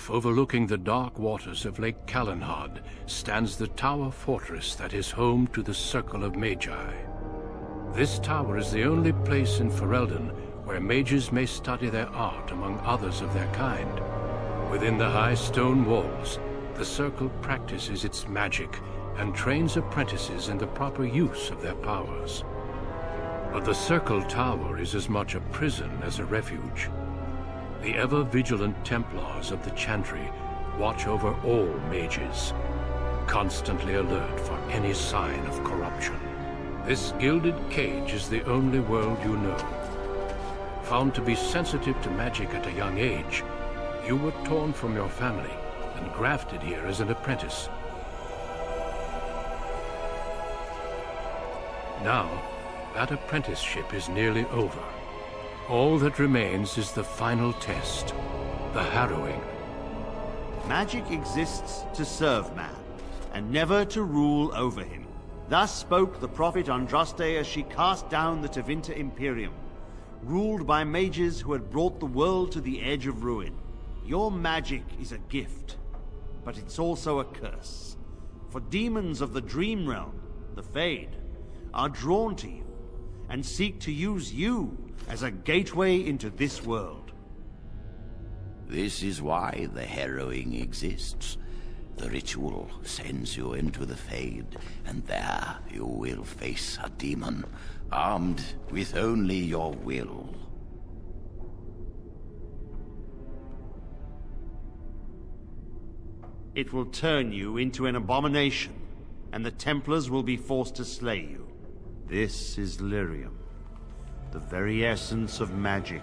cliff overlooking the dark waters of Lake Calenhad stands the tower fortress that is home to the Circle of Magi. This tower is the only place in Ferelden where mages may study their art among others of their kind. Within the high stone walls, the Circle practices its magic and trains apprentices in the proper use of their powers. But the Circle Tower is as much a prison as a refuge. The ever-vigilant Templars of the Chantry watch over all mages, constantly alert for any sign of corruption. This gilded cage is the only world you know. Found to be sensitive to magic at a young age, you were torn from your family and grafted here as an apprentice. Now, that apprenticeship is nearly over. All that remains is the final test, the harrowing. Magic exists to serve man, and never to rule over him. Thus spoke the prophet Andraste as she cast down the Tevinter Imperium, ruled by mages who had brought the world to the edge of ruin. Your magic is a gift, but it's also a curse. For demons of the Dream Realm, the Fade, are drawn to you, and seek to use you as a gateway into this world. This is why the harrowing exists. The ritual sends you into the Fade, and there you will face a demon, armed with only your will. It will turn you into an abomination, and the Templars will be forced to slay you. This is Lyrium, the very essence of magic,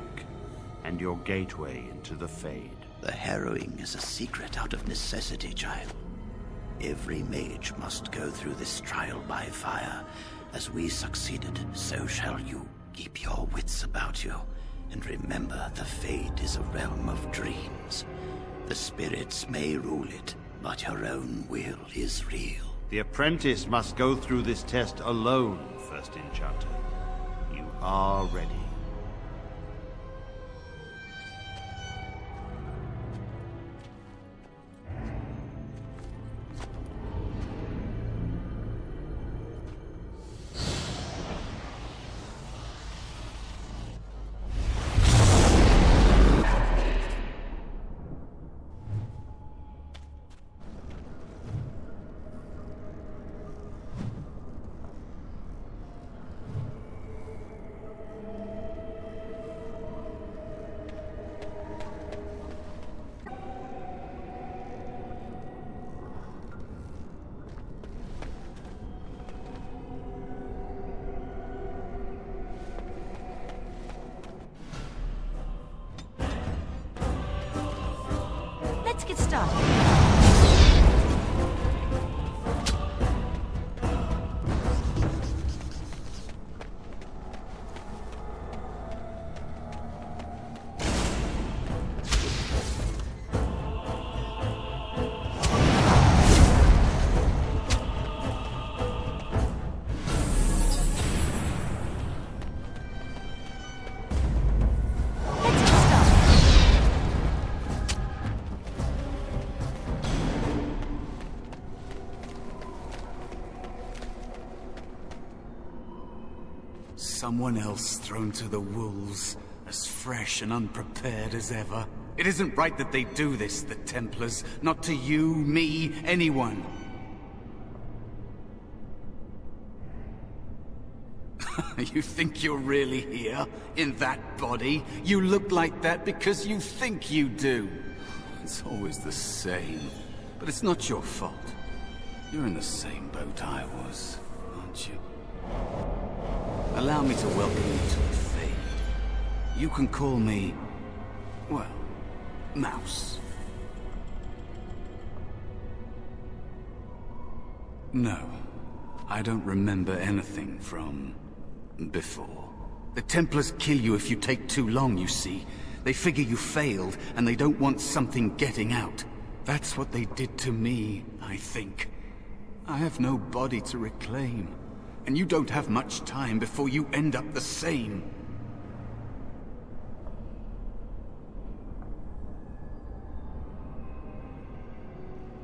and your gateway into the Fade. The harrowing is a secret out of necessity, child. Every mage must go through this trial by fire. As we succeeded, so shall you. Keep your wits about you, and remember the Fade is a realm of dreams. The spirits may rule it, but your own will is real. The apprentice must go through this test alone, First Enchanter. You are ready. Let's get started. Someone else thrown to the wolves, as fresh and unprepared as ever. It isn't right that they do this, the Templars. Not to you, me, anyone. You think you're really here, in that body? You look like that because you think you do. It's always the same. But it's not your fault. You're in the same boat I was, aren't you? Allow me to welcome you to the Fade. You can call me, well, Mouse. No, I don't remember anything from before. The Templars kill you if you take too long, you see. They figure you failed, and they don't want something getting out. That's what they did to me, I think. I have no body to reclaim. And you don't have much time before you end up the same.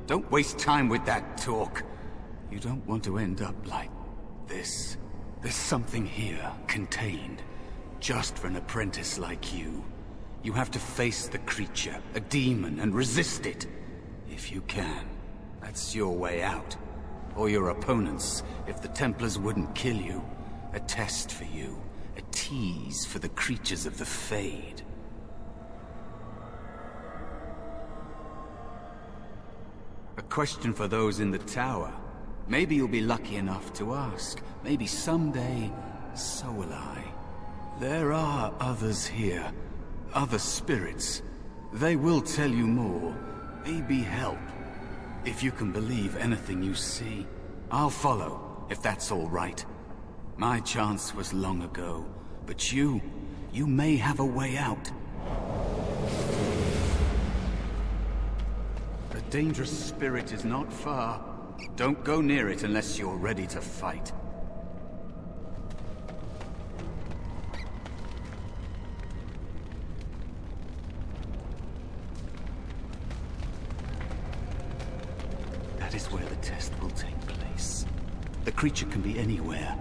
Don't waste time with that talk. You don't want to end up like this. There's something here, contained, just for an apprentice like you. You have to face the creature, a demon, and resist it. If you can. That's your way out. Or your opponents, if the Templars wouldn't kill you. A test for you. A tease for the creatures of the Fade. A question for those in the tower. Maybe you'll be lucky enough to ask. Maybe someday, so will I. There are others here. Other spirits. They will tell you more. Maybe help. If you can believe anything you see. I'll follow, if that's all right. My chance was long ago. But you may have a way out. A dangerous spirit is not far. Don't go near it unless you're ready to fight. That is where the test will take place. The creature can be anywhere,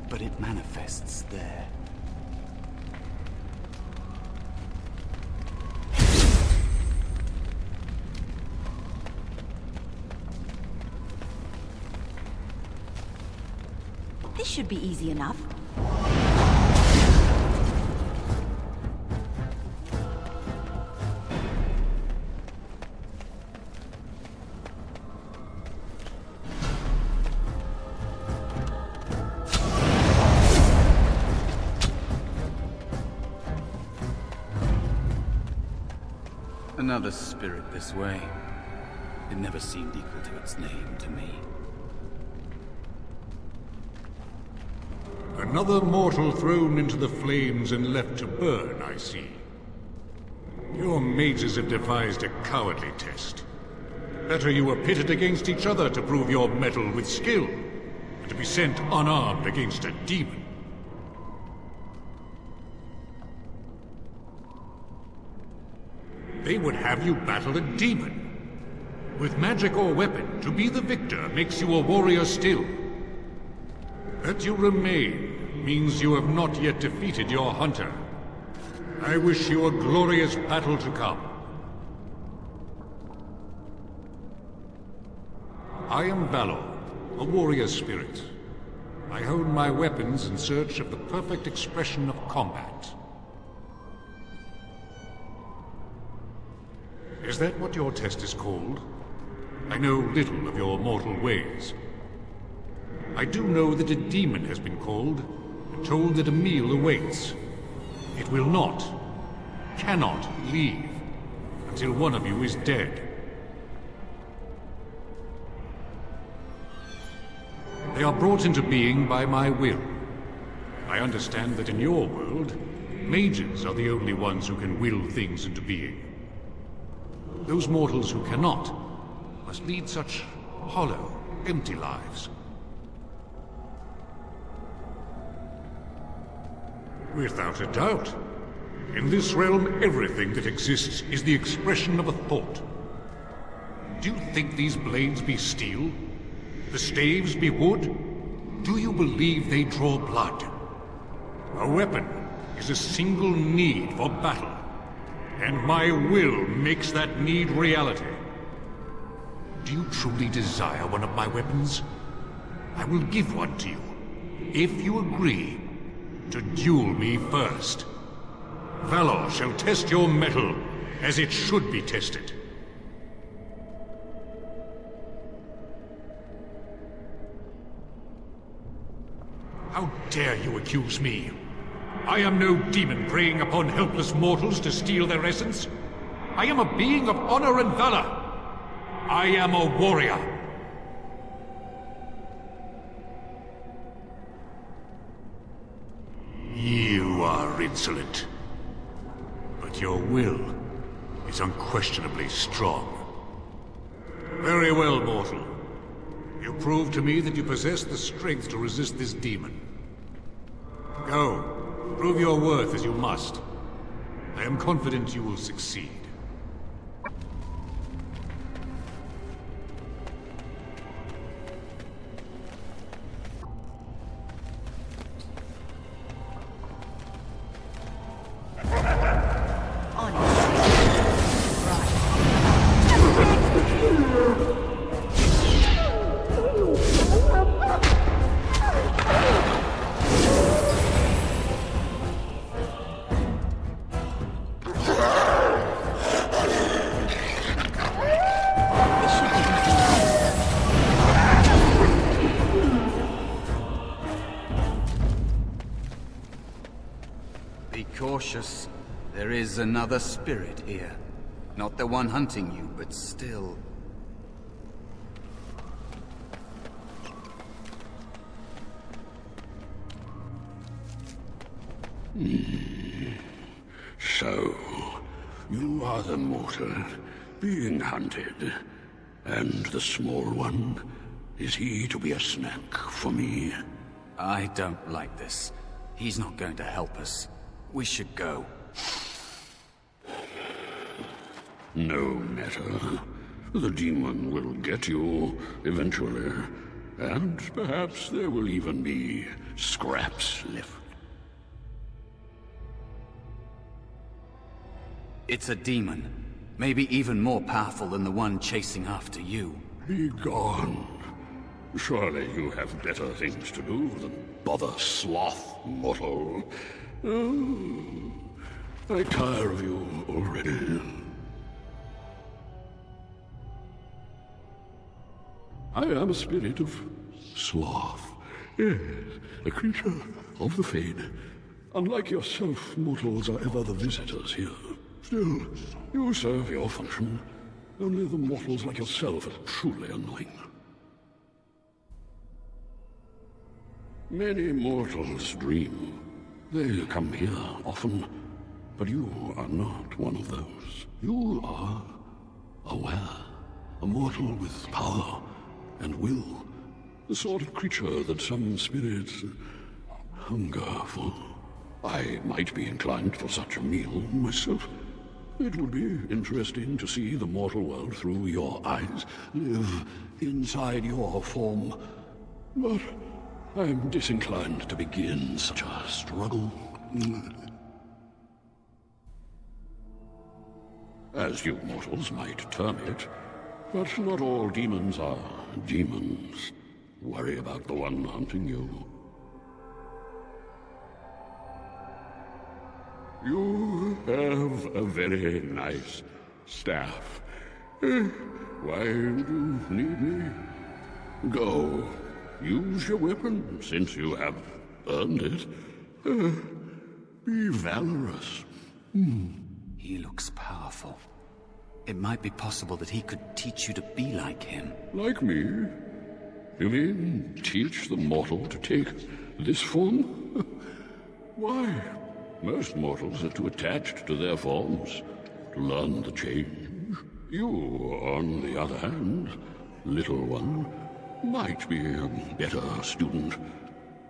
but it manifests there. This should be easy enough. Another spirit this way. It never seemed equal to its name to me. Another mortal thrown into the flames and left to burn, I see. Your mages have devised a cowardly test. Better you were pitted against each other to prove your mettle with skill, than to be sent unarmed against a demon. They would have you battle a demon. With magic or weapon, to be the victor makes you a warrior still. That you remain means you have not yet defeated your hunter. I wish you a glorious battle to come. I am Valor, a warrior spirit. I hone my weapons in search of the perfect expression of combat. Is that what your test is called? I know little of your mortal ways. I do know that a demon has been called, and told that a meal awaits. It will not, cannot leave, until one of you is dead. They are brought into being by my will. I understand that in your world, mages are the only ones who can will things into being. Those mortals who cannot must lead such hollow, empty lives. Without a doubt. In this realm, everything that exists is the expression of a thought. Do you think these blades be steel? The staves be wood? Do you believe they draw blood? A weapon is a single need for battle. And my will makes that need reality. Do you truly desire one of my weapons? I will give one to you, if you agree to duel me first. Valor shall test your mettle as it should be tested. How dare you accuse me? I am no demon preying upon helpless mortals to steal their essence. I am a being of honor and valor. I am a warrior. You are insolent. But your will is unquestionably strong. Very well, mortal. You prove to me that you possess the strength to resist this demon. Go. Prove your worth as you must. I am confident you will succeed. cautious. There is another spirit here. Not the one hunting you, but still. So, you are the mortal being hunted. And the small one, is he to be a snack for me? I don't like this. He's not going to help us. We should go. No matter. The demon will get you eventually. And perhaps there will even be scraps left. It's a demon. Maybe even more powerful than the one chasing after you. Be gone. Surely you have better things to do than bother sloth, mortal. Oh, I tire of you already. I am a spirit of sloth. Yes, a creature of the Fade. Unlike yourself, mortals are ever the visitors here. Still, you serve your function. Only the mortals like yourself are truly annoying. Many mortals dream. They come here often, but you are not one of those. You are aware, a mortal with power and will, the sort of creature that some spirits hunger for. I might be inclined for such a meal myself. It would be interesting to see the mortal world through your eyes, live inside your form. But I'm disinclined to begin such a struggle. As you mortals might term it, but not all demons are demons. Worry about the one hunting you. You have a very nice staff. Why would you need me? Go. Use your weapon, since you have earned it. Be valorous. He looks powerful. It might be possible that he could teach you to be like him. Like me? You mean teach the mortal to take this form? Why? Most mortals are too attached to their forms to learn the change. You, on the other hand, little one, might be a better student.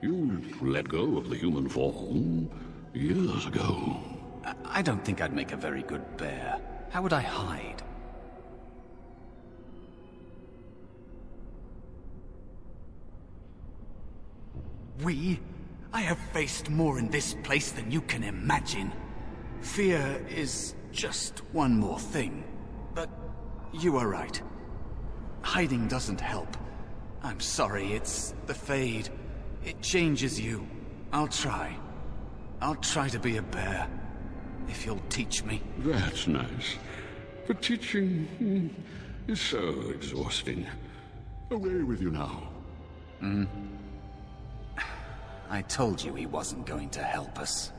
You let go of the human form years ago. I don't think I'd make a very good bear. How would I hide? I have faced more in this place than you can imagine. Fear is just one more thing. But you are right. Hiding doesn't help. I'm sorry, it's the Fade. It changes you. I'll try. I'll try to be a bear. If you'll teach me. That's nice. But teaching is so exhausting. Away with you now. I told you he wasn't going to help us.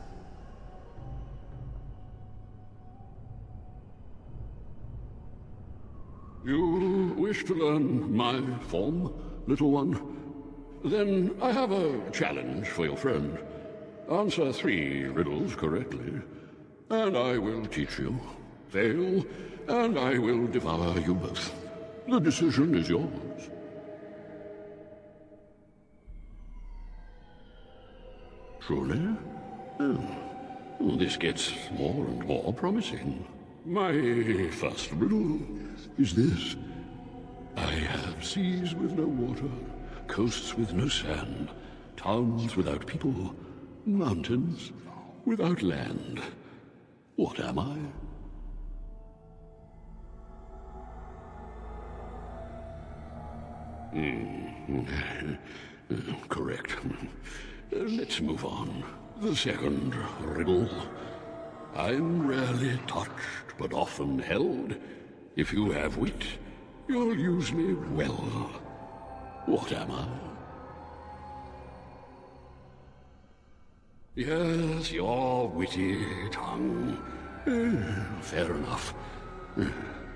You wish to learn my form, little one? Then I have a challenge for your friend. Answer 3 riddles correctly, and I will teach you. Fail, and I will devour you both. The decision is yours. Truly? This gets more and more promising. My first riddle is this. I have seas with no water, coasts with no sand, towns without people, mountains without land. What am I? Correct. Let's move on. The second riddle. I'm rarely touched, but often held. If you have wit, you'll use me well. What am I? Yes, your witty tongue. Fair enough.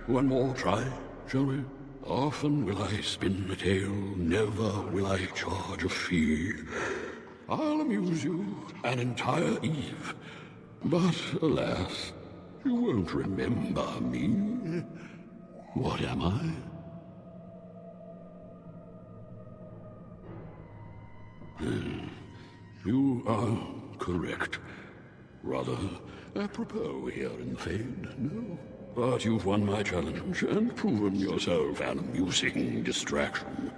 One more try, shall we? Often will I spin a tale, never will I charge a fee. I'll amuse you an entire eve, but alas, you won't remember me. What am I? You are correct. Rather apropos here in Fade, no? But you've won my challenge and proven yourself an amusing distraction.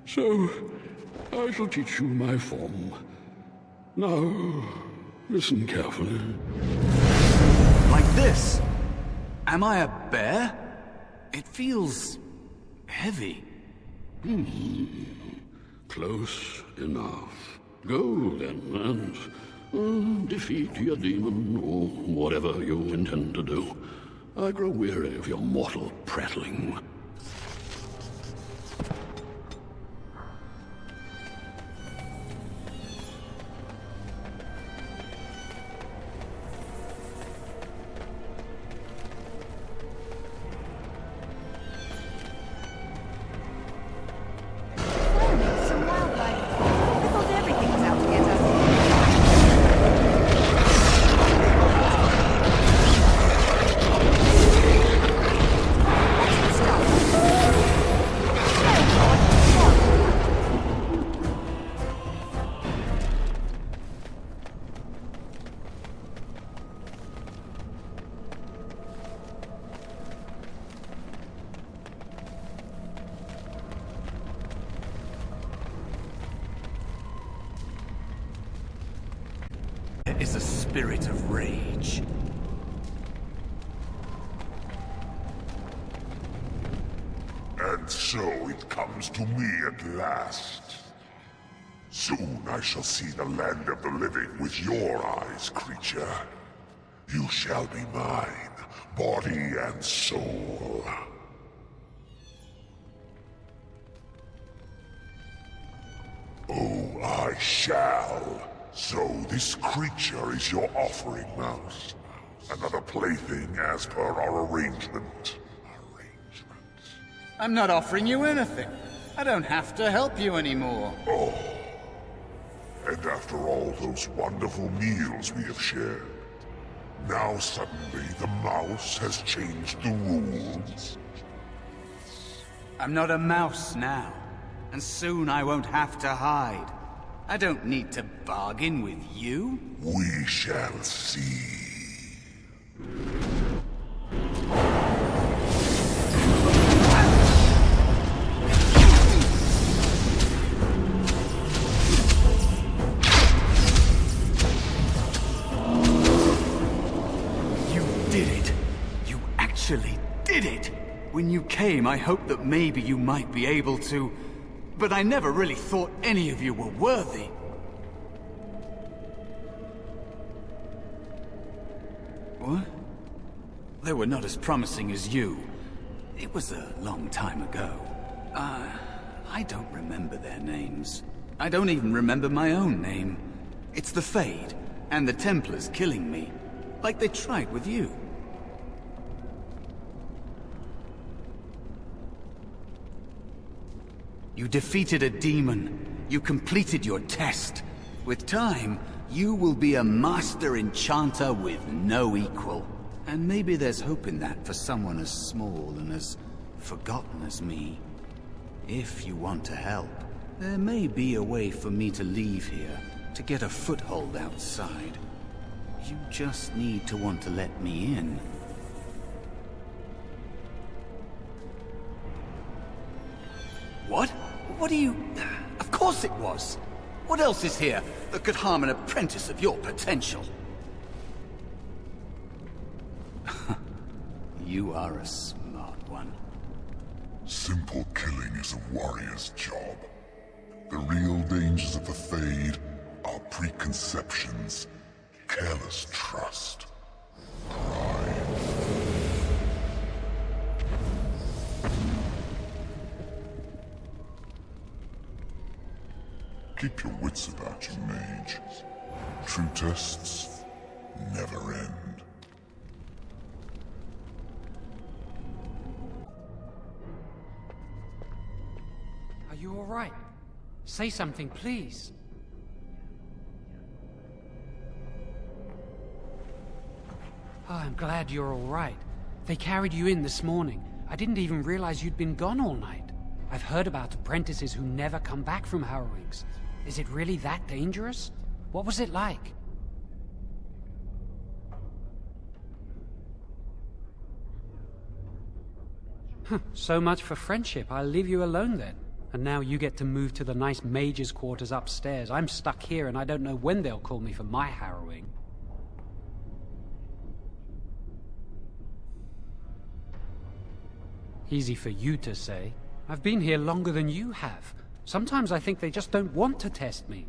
So, I shall teach you my form. Now, listen carefully. Like this? Am I a bear? It feels heavy. Close enough. Go then, and defeat your demon, or whatever you intend to do. I grow weary of your mortal prattling. Some wildlife. I thought everything was out to get us. There is a spirit of rage. And so it comes to me at last. Soon I shall see the land of the living with your eyes, creature. You shall be mine, body and soul. Oh, I shall. So this creature is your offering, Mouse. Another plaything as per our arrangement. I'm not offering you anything. I don't have to help you anymore. Oh. And after all those wonderful meals we have shared, now suddenly the mouse has changed the rules. I'm not a mouse now, and soon I won't have to hide. I don't need to bargain with you. We shall see. You did it. You actually did it. When you came, I hoped that maybe you might be able to... But I never really thought any of you were worthy. What? They were not as promising as you. It was a long time ago. I don't remember their names. I don't even remember my own name. It's the Fade, and the Templars killing me. Like they tried with you. You defeated a demon. You completed your test. With time, you will be a master enchanter with no equal. And maybe there's hope in that for someone as small and as forgotten as me. If you want to help, there may be a way for me to leave here, to get a foothold outside. You just need to want to let me in. What? What are you... Of course it was! What else is here that could harm an apprentice of your potential? You are a smart one. Simple killing is a warrior's job. The real dangers of the Fade are preconceptions, careless trust, pride. Keep your wits about you, mage. True tests never end. Are you all right? Say something, please. Oh, I'm glad you're all right. They carried you in this morning. I didn't even realize you'd been gone all night. I've heard about apprentices who never come back from harrowings. Is it really that dangerous? What was it like? So much for friendship. I'll leave you alone then. And now you get to move to the nice mage's quarters upstairs. I'm stuck here and I don't know when they'll call me for my harrowing. Easy for you to say. I've been here longer than you have. Sometimes I think they just don't want to test me.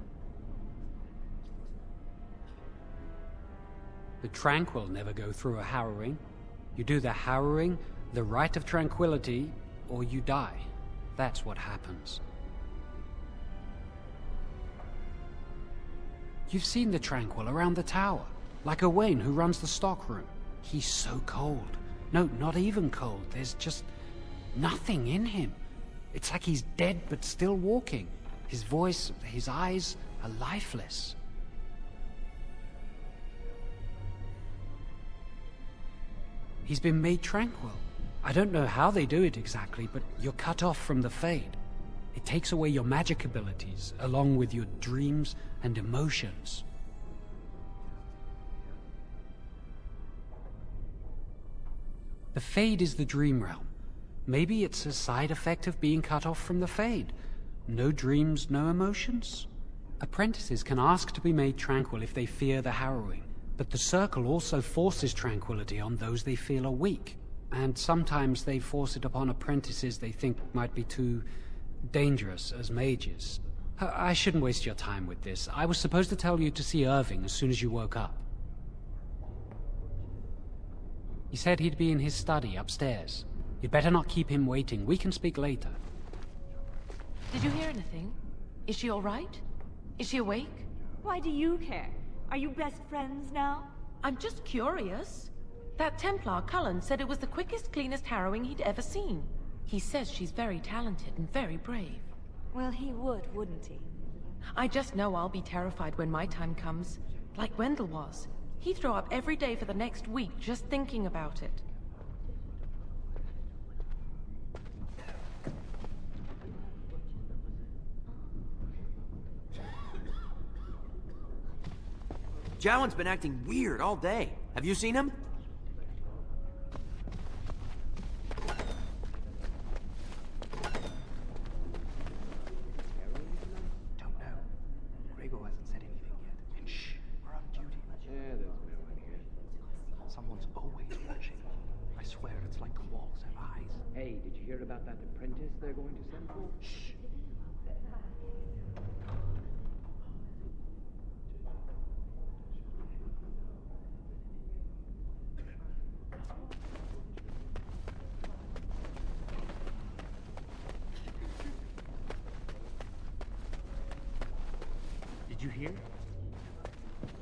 The Tranquil never go through a harrowing. You do the harrowing, the rite of tranquility, or you die. That's what happens. You've seen the Tranquil around the tower, like Owain who runs the stockroom. He's so cold. No, not even cold. There's just nothing in him. It's like he's dead but still walking. His voice, his eyes are lifeless. He's been made tranquil. I don't know how they do it exactly, but you're cut off from the Fade. It takes away your magic abilities, along with your dreams and emotions. The Fade is the dream realm. Maybe it's a side effect of being cut off from the Fade. No dreams, no emotions? Apprentices can ask to be made tranquil if they fear the harrowing, but the Circle also forces tranquility on those they feel are weak, and sometimes they force it upon apprentices they think might be too dangerous as mages. I shouldn't waste your time with this. I was supposed to tell you to see Irving as soon as you woke up. He said he'd be in his study upstairs. You'd better not keep him waiting. We can speak later. Did you hear anything? Is she all right? Is she awake? Why do you care? Are you best friends now? I'm just curious. That Templar, Cullen, said it was the quickest, cleanest harrowing he'd ever seen. He says she's very talented and very brave. Well, he would, wouldn't he? I just know I'll be terrified when my time comes. Like Wendell was. He'd throw up every day for the next week just thinking about it. Jowan's been acting weird all day. Have you seen him? Don't know. Gregor hasn't said anything yet. And shh, we're on duty. Yeah, there's no one here. Someone's always watching. I swear it's like the walls have eyes. Hey, did you hear about that apprentice they're going to send for? Shh. Did you hear?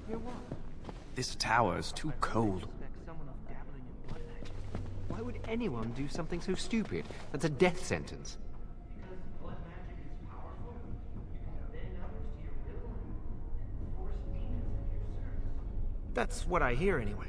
Hear what? This tower is too cold. Why would anyone do something so stupid? That's a death sentence. That's what I hear anyway.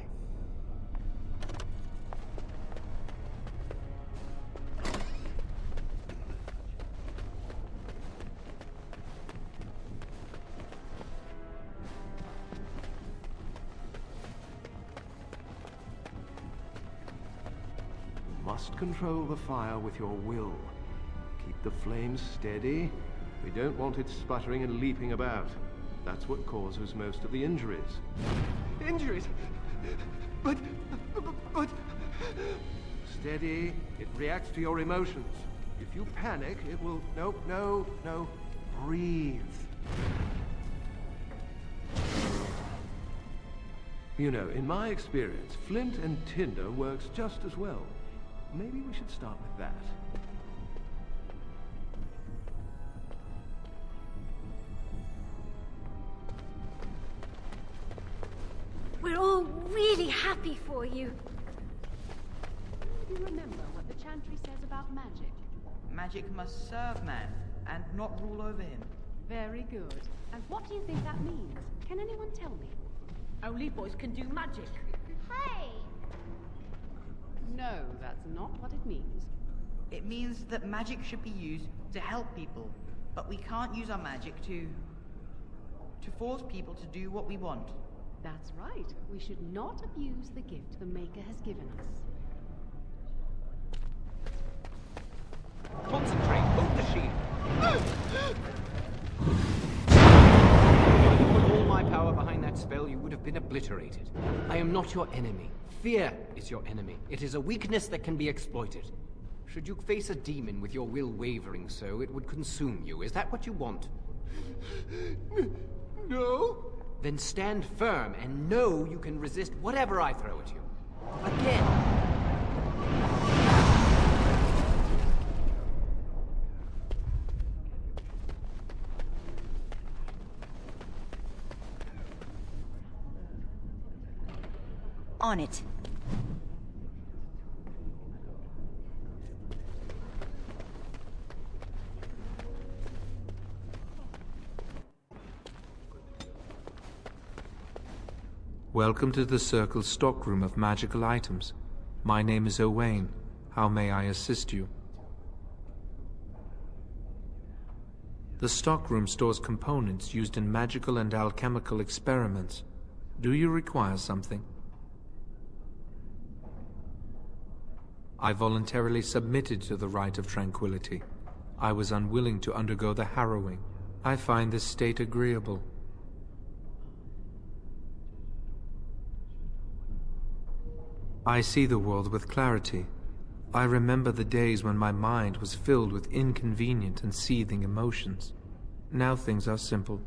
Must control the fire with your will. Keep the flames steady. We don't want it sputtering and leaping about. That's what causes most of the injuries. Injuries? But... Steady. It reacts to your emotions. If you panic, it will... No. Breathe. You know, in my experience, flint and tinder works just as well. Maybe we should start with that. all really happy for you. Do you remember what the chantry says about magic? Magic must serve man, and not rule over him. Very good. And what do you think that means? Can anyone tell me? Only boys can do magic. Hey! No, that's not what it means. It means that magic should be used to help people, but we can't use our magic to force people to do what we want. That's right. We should not abuse the gift the Maker has given us. Concentrate! Hold the shield! If you put all my power behind that spell, you would have been obliterated. I am not your enemy. Fear is your enemy. It is a weakness that can be exploited. Should you face a demon with your will wavering so, it would consume you. Is that what you want? No? Then stand firm and know you can resist whatever I throw at you. Again! On it. Welcome to the Circle's stockroom of magical items. My name is Owain. How may I assist you? The stockroom stores components used in magical and alchemical experiments. Do you require something? I voluntarily submitted to the right of tranquility. I was unwilling to undergo the harrowing. I find this state agreeable. I see the world with clarity. I remember the days when my mind was filled with inconvenient and seething emotions. Now things are simple.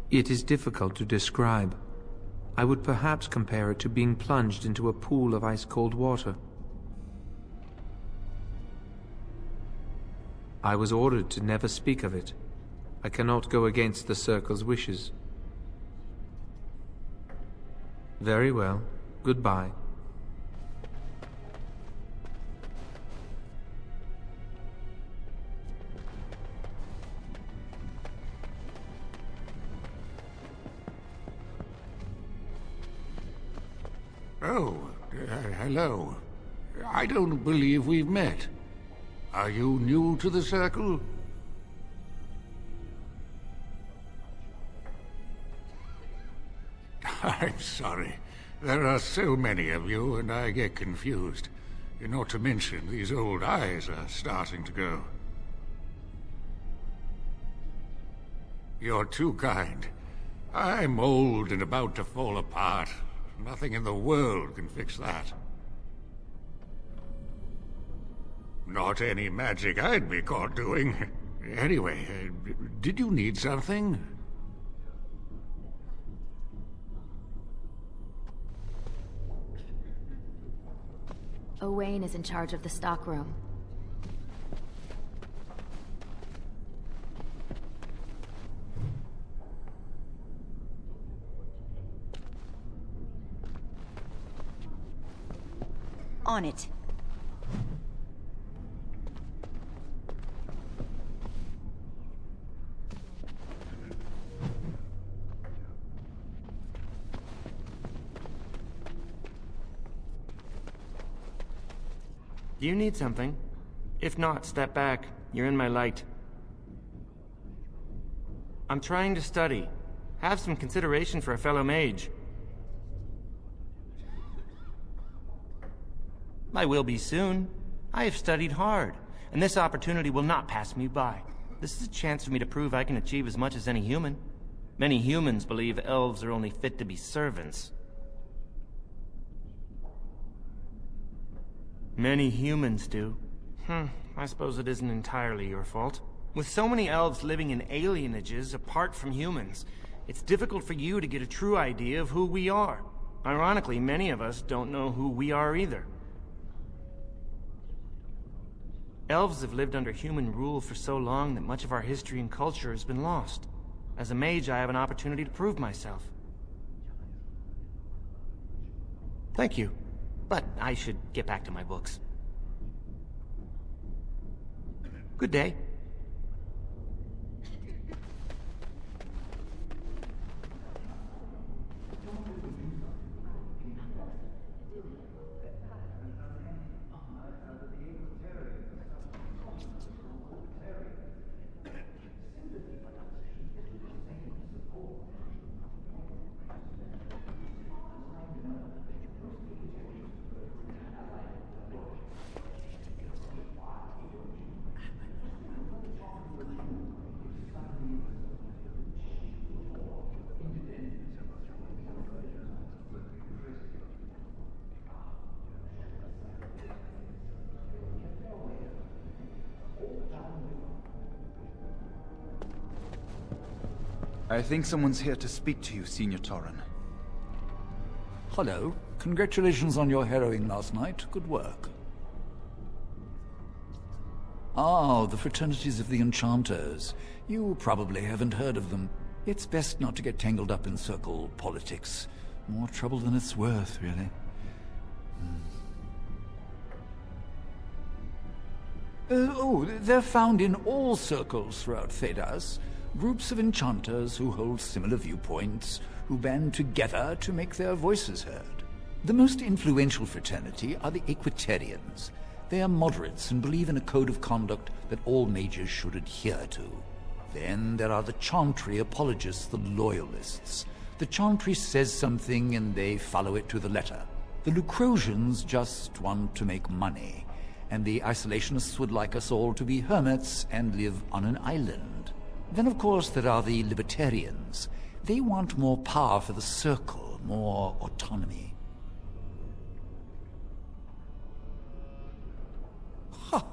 It is difficult to describe. I would perhaps compare it to being plunged into a pool of ice-cold water. I was ordered to never speak of it. I cannot go against the Circle's wishes. Very well. Goodbye. Oh, hello. I don't believe we've met. Are you new to the Circle? I'm sorry. There are so many of you, and I get confused. Not to mention, these old eyes are starting to go. You're too kind. I'm old and about to fall apart. Nothing in the world can fix that. Not any magic I'd be caught doing. Anyway, did you need something? Owain is in charge of the stockroom. On it. Do you need something? If not, step back. You're in my light. I'm trying to study. Have some consideration for a fellow mage. I will be soon. I have studied hard, and this opportunity will not pass me by. This is a chance for me to prove I can achieve as much as any human. Many humans believe elves are only fit to be servants. Many humans do. I suppose it isn't entirely your fault. With so many elves living in alienages apart from humans, it's difficult for you to get a true idea of who we are. Ironically, many of us don't know who we are either. Elves have lived under human rule for so long that much of our history and culture has been lost. As a mage, I have an opportunity to prove myself. Thank you. But I should get back to my books. Good day. I think someone's here to speak to you, Senior Torren. Hello. Congratulations on your harrowing last night. Good work. Ah, the fraternities of the Enchanters. You probably haven't heard of them. It's best not to get tangled up in circle politics. More trouble than it's worth, really. They're found in all circles throughout Thedas. Groups of enchanters who hold similar viewpoints, who band together to make their voices heard. The most influential fraternity are the Equitarians. They are moderates and believe in a code of conduct that all mages should adhere to. Then there are the Chantry apologists, the Loyalists. The Chantry says something and they follow it to the letter. The Lucrosians just want to make money, and the Isolationists would like us all to be hermits and live on an island. Then, of course, there are the Libertarians. They want more power for the Circle, more autonomy. Huh.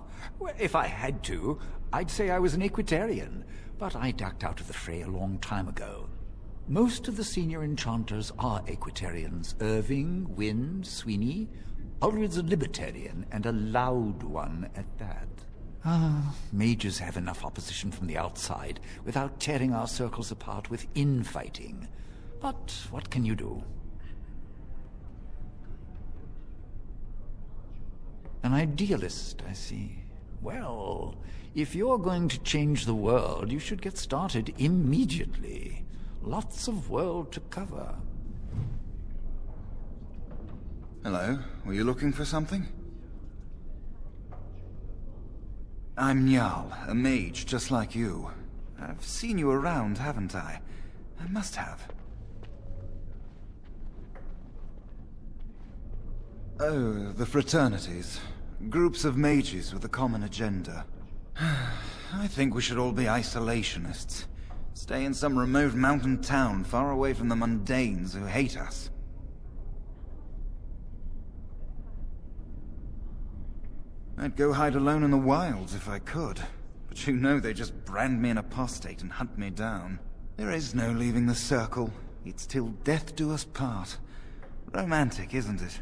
Well, if I had to, I'd say I was an Equitarian, but I ducked out of the fray a long time ago. Most of the senior enchanters are Equitarians. Irving, Wynne, Sweeney. Ulrid's a Libertarian, and a loud one at that. Mages have enough opposition from the outside without tearing our circles apart with infighting. But what can you do? An idealist, I see. Well, if you're going to change the world, you should get started immediately. Lots of world to cover. Hello, were you looking for something? I'm Njal, a mage just like you. I've seen you around, haven't I? I must have. Oh, the fraternities. Groups of mages with a common agenda. I think we should all be isolationists. Stay in some remote mountain town far away from the mundanes who hate us. I'd go hide alone in the wilds if I could. But you know they just brand me an apostate and hunt me down. There is no leaving the circle. It's till death do us part. Romantic, isn't it?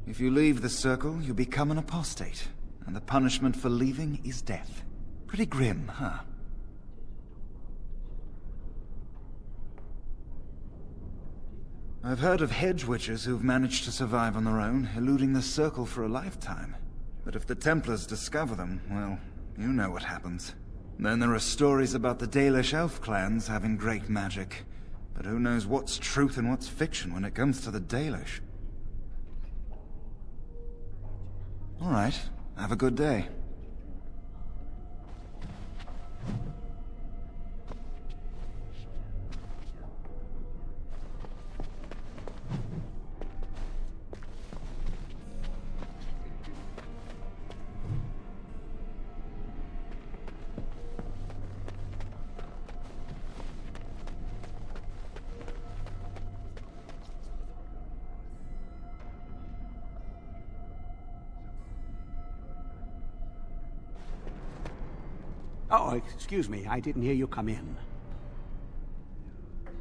If you leave the circle, you become an apostate. And the punishment for leaving is death. Pretty grim, huh? I've heard of hedge witches who've managed to survive on their own, eluding the circle for a lifetime. But if the Templars discover them, well, you know what happens. Then there are stories about the Dalish elf clans having great magic. But who knows what's truth and what's fiction when it comes to the Dalish? All right, have a good day. Oh, excuse me. I didn't hear you come in.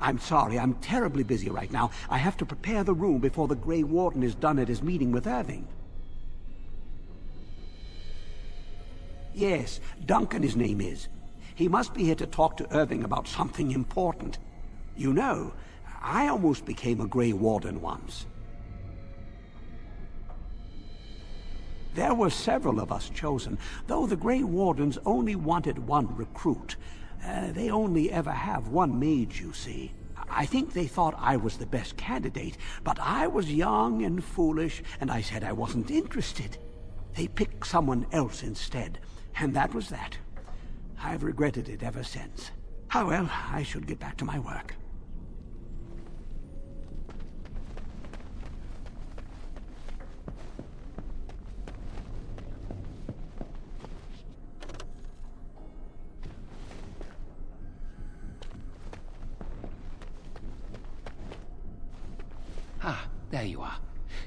I'm sorry. I'm terribly busy right now. I have to prepare the room before the Grey Warden is done at his meeting with Irving. Yes, Duncan his name is. He must be here to talk to Irving about something important. You know, I almost became a Grey Warden once. There were several of us chosen, though the Grey Wardens only wanted one recruit. They only ever have one mage, you see. I think they thought I was the best candidate, but I was young and foolish, and I said I wasn't interested. They picked someone else instead, and that was that. I've regretted it ever since. Ah, well, I should get back to my work. Ah, there you are.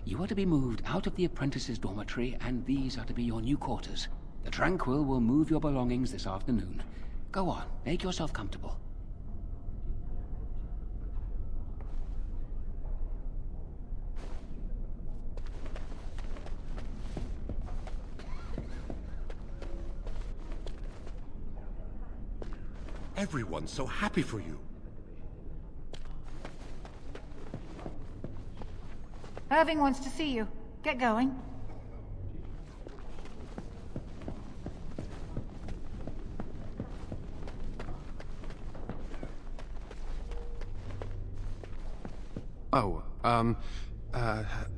You are to be moved out of the apprentices' dormitory, and these are to be your new quarters. The Tranquil will move your belongings this afternoon. Go on, make yourself comfortable. Everyone's so happy for you. Irving wants to see you. Get going. Oh,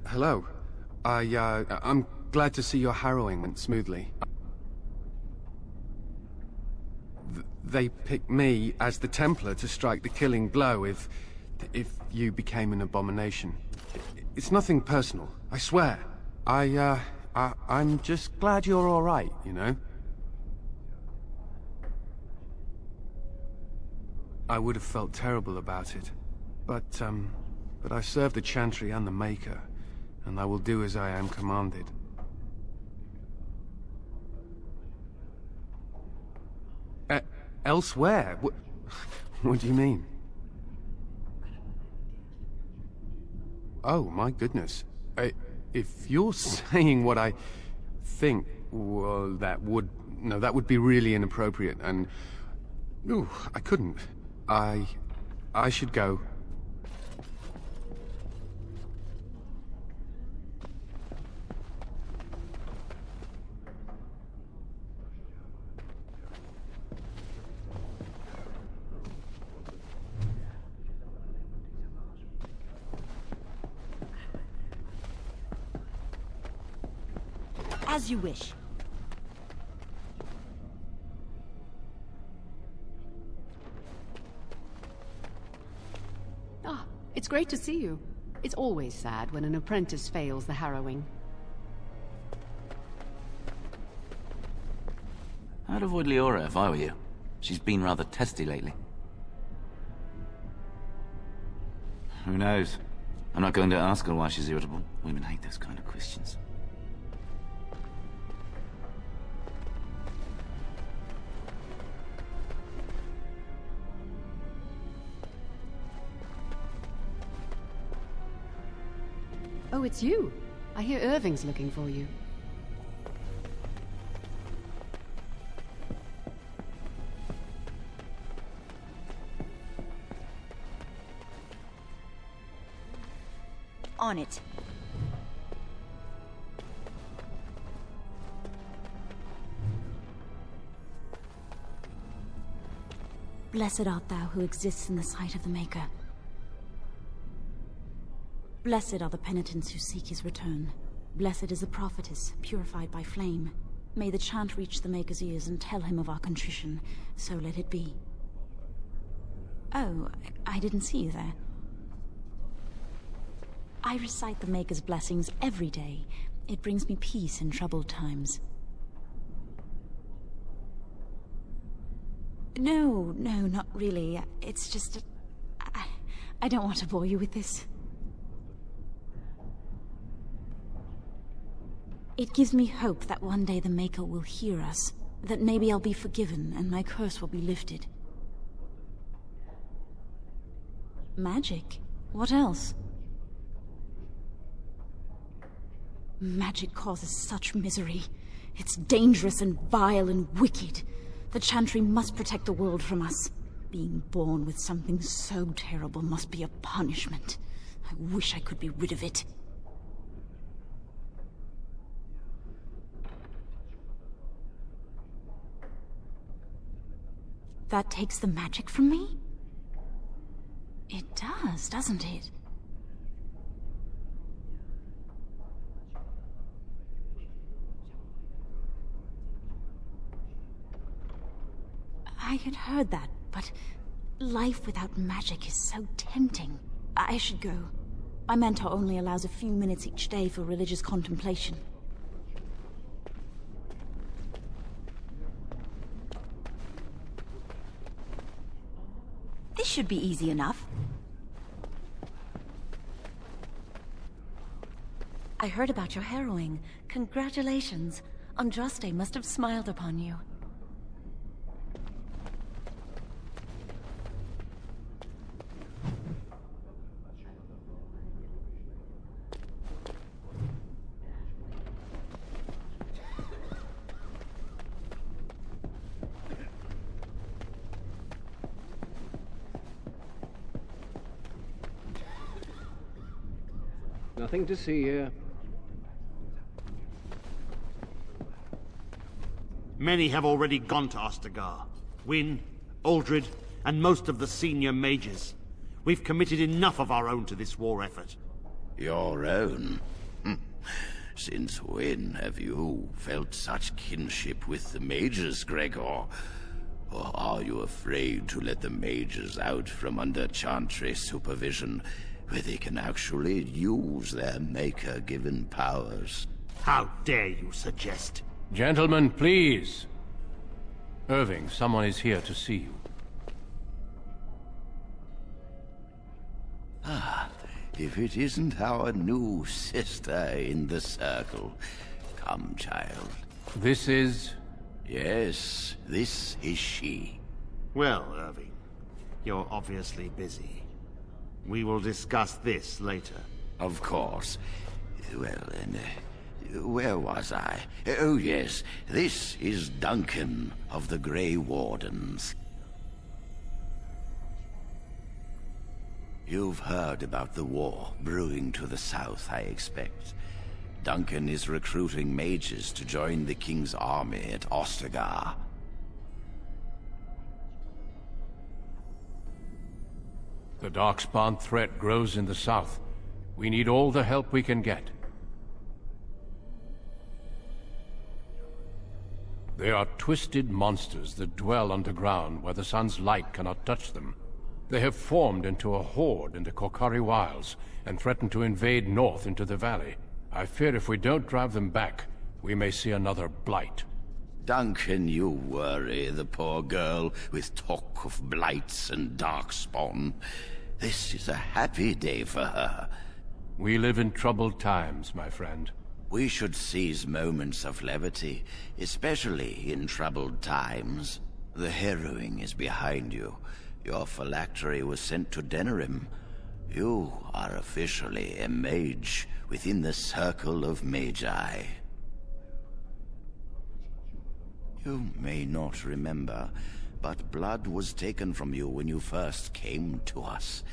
hello. I'm glad to see your harrowing went smoothly. They picked me as the Templar to strike the killing blow if you became an abomination. It's nothing personal, I swear. I'm just glad you're all right, you know? I would have felt terrible about it, but I serve the Chantry and the Maker, and I will do as I am commanded. Elsewhere? What do you mean? Oh, my goodness. If you're saying what I think, well, that would be really inappropriate, and... Ooh, I couldn't. I should go. As you wish. Ah, it's great to see you. It's always sad when an apprentice fails the harrowing. I'd avoid Leora if I were you. She's been rather testy lately. Who knows? I'm not going to ask her why she's irritable. Women hate those kind of questions. Oh, it's you. I hear Irving's looking for you. On it. Blessed art thou who exists in the sight of the Maker. Blessed are the penitents who seek his return. Blessed is the prophetess, purified by flame. May the chant reach the Maker's ears and tell him of our contrition. So let it be. Oh, I didn't see you there. I recite the Maker's blessings every day. It brings me peace in troubled times. No, not really. It's just... I don't want to bore you with this. It gives me hope that one day the Maker will hear us, that maybe I'll be forgiven and my curse will be lifted. Magic? What else? Magic causes such misery. It's dangerous and vile and wicked. The Chantry must protect the world from us. Being born with something so terrible must be a punishment. I wish I could be rid of it. That takes the magic from me? It does, doesn't it? I had heard that, but life without magic is so tempting. I should go. My mentor only allows a few minutes each day for religious contemplation. This should be easy enough. I heard about your harrowing. Congratulations. Andraste must have smiled upon you. Nothing to see here. Many have already gone to Ostagar. Wynne, Aldred, and most of the senior mages. We've committed enough of our own to this war effort. Your own? Since when have you felt such kinship with the mages, Gregor? Or are you afraid to let the mages out from under Chantry supervision, where they can actually use their Maker-given powers? How dare you suggest? Gentlemen, please. Irving, someone is here to see you. Ah, if it isn't our new sister in the circle. Come, child. This is... Yes, this is she. Well, Irving, you're obviously busy. We will discuss this later. Of course. Well, then, where was I? Oh, yes. This is Duncan of the Grey Wardens. You've heard about the war brewing to the south, I expect. Duncan is recruiting mages to join the King's army at Ostagar. The Darkspawn threat grows in the south. We need all the help we can get. They are twisted monsters that dwell underground where the sun's light cannot touch them. They have formed into a horde in the Korkari Wilds and threaten to invade north into the valley. I fear if we don't drive them back, we may see another blight. Duncan, you worry the poor girl with talk of blights and darkspawn. This is a happy day for her. We live in troubled times, my friend. We should seize moments of levity, especially in troubled times. The harrowing is behind you. Your phylactery was sent to Denerim. You are officially a mage within the circle of magi. You may not remember, but blood was taken from you when you first came to us.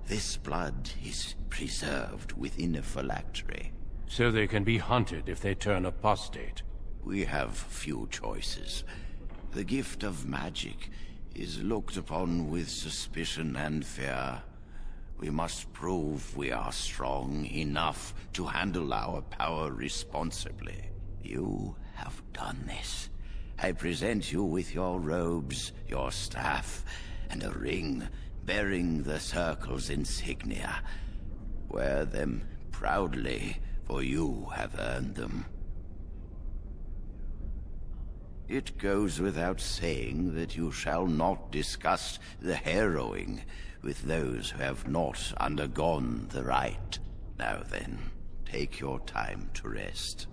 This blood is preserved within a phylactery. So they can be hunted if they turn apostate. We have few choices. The gift of magic is looked upon with suspicion and fear. We must prove we are strong enough to handle our power responsibly. You have done this. I present you with your robes, your staff, and a ring bearing the Circle's insignia. Wear them proudly, for you have earned them. It goes without saying that you shall not discuss the harrowing with those who have not undergone the rite. Now then, take your time to rest,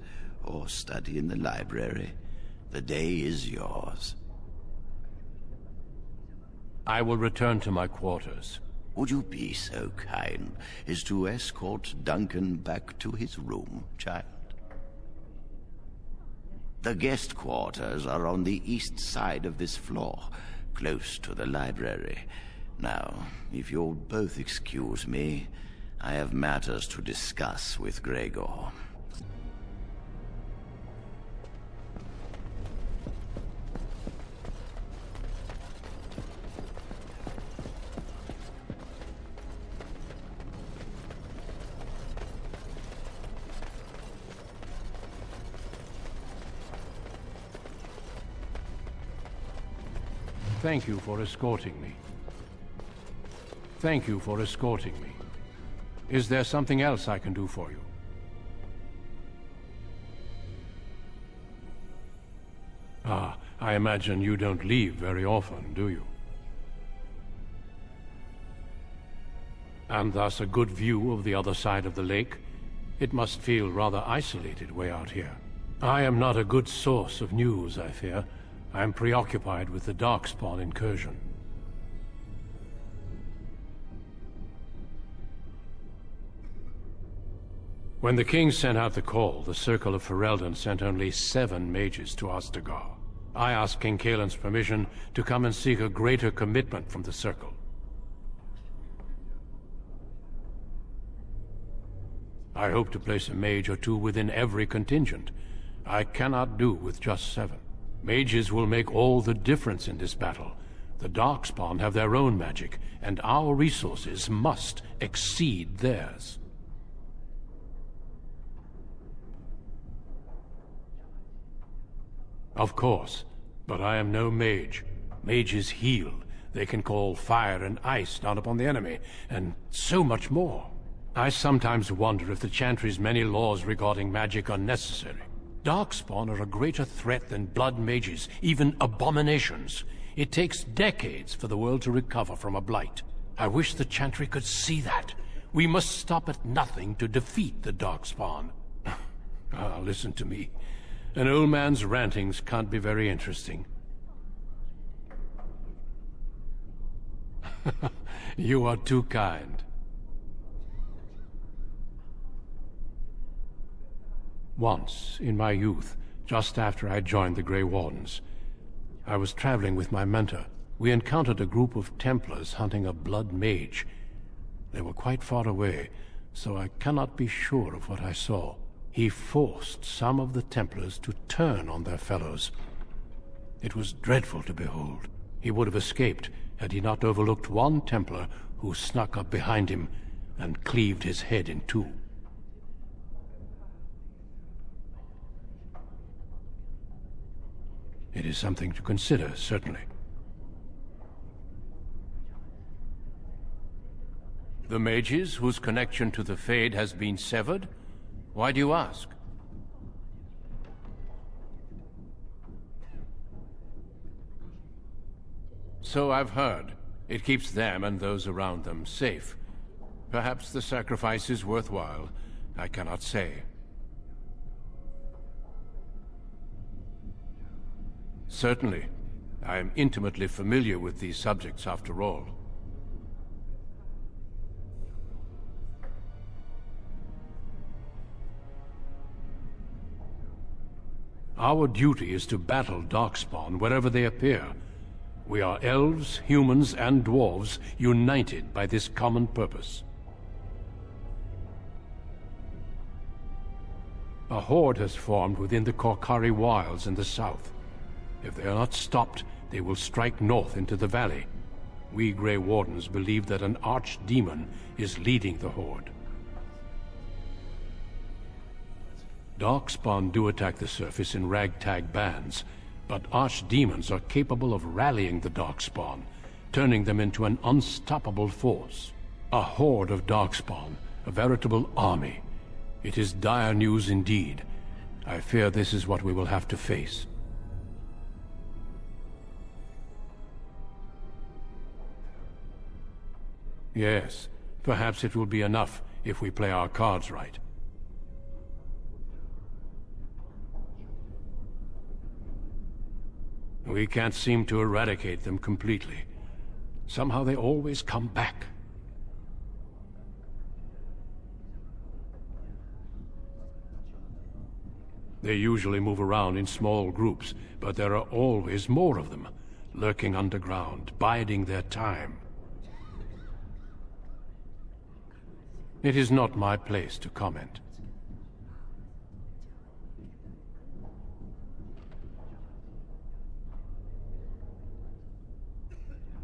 or study in the library. The day is yours. I will return to my quarters. Would you be so kind as to escort Duncan back to his room, child? The guest quarters are on the east side of this floor, close to the library. Now, if you'll both excuse me, I have matters to discuss with Gregor. Thank you for escorting me. Thank you for escorting me. Is there something else I can do for you? Ah, I imagine you don't leave very often, do you? And thus a good view of the other side of the lake? It must feel rather isolated way out here. I am not a good source of news, I fear. I am preoccupied with the Darkspawn incursion. When the king sent out the call, the Circle of Ferelden sent only 7 mages to Ostagar. I asked King Kaelin's permission to come and seek a greater commitment from the Circle. I hope to place a mage or 2 within every contingent. I cannot do with just 7. Mages will make all the difference in this battle. The Darkspawn have their own magic, and our resources must exceed theirs. Of course, but I am no mage. Mages heal. They can call fire and ice down upon the enemy, and so much more. I sometimes wonder if the Chantry's many laws regarding magic are necessary. Darkspawn are a greater threat than blood mages, even abominations. It takes decades for the world to recover from a blight. I wish the Chantry could see that. We must stop at nothing to defeat the Darkspawn. Ah, listen to me. An old man's rantings can't be very interesting. You are too kind. Once, in my youth, just after I joined the Grey Wardens, I was traveling with my mentor. We encountered a group of Templars hunting a blood mage. They were quite far away, so I cannot be sure of what I saw. He forced some of the Templars to turn on their fellows. It was dreadful to behold. He would have escaped had he not overlooked one Templar who snuck up behind him and cleaved his head in 2. It is something to consider, certainly. The mages whose connection to the Fade has been severed? Why do you ask? So I've heard. It keeps them and those around them safe. Perhaps the sacrifice is worthwhile. I cannot say. Certainly. I am intimately familiar with these subjects, after all. Our duty is to battle Darkspawn wherever they appear. We are elves, humans, and dwarves united by this common purpose. A horde has formed within the Korkari wilds in the south. If they are not stopped, they will strike north into the valley. We Grey Wardens believe that an archdemon is leading the horde. Darkspawn do attack the surface in ragtag bands, but archdemons are capable of rallying the Darkspawn, turning them into an unstoppable force. A horde of Darkspawn, a veritable army. It is dire news indeed. I fear this is what we will have to face. Yes, perhaps it will be enough if we play our cards right. We can't seem to eradicate them completely. Somehow they always come back. They usually move around in small groups, but there are always more of them, lurking underground, biding their time. It is not my place to comment.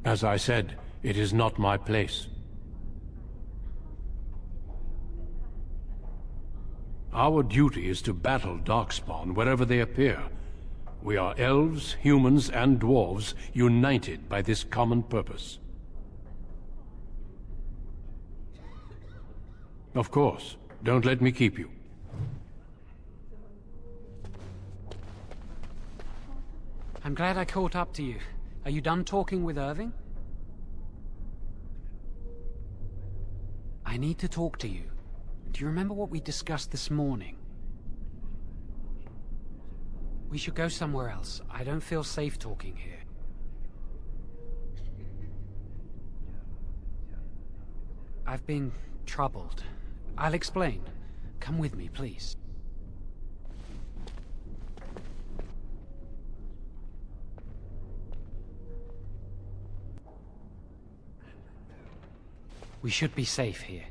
As I said, it is not my place. Our duty is to battle Darkspawn wherever they appear. We are elves, humans, and dwarves united by this common purpose. Of course. Don't let me keep you. I'm glad I caught up to you. Are you done talking with Irving? I need to talk to you. Do you remember what we discussed this morning? We should go somewhere else. I don't feel safe talking here. I've been troubled. I'll explain. Come with me, please. We should be safe here.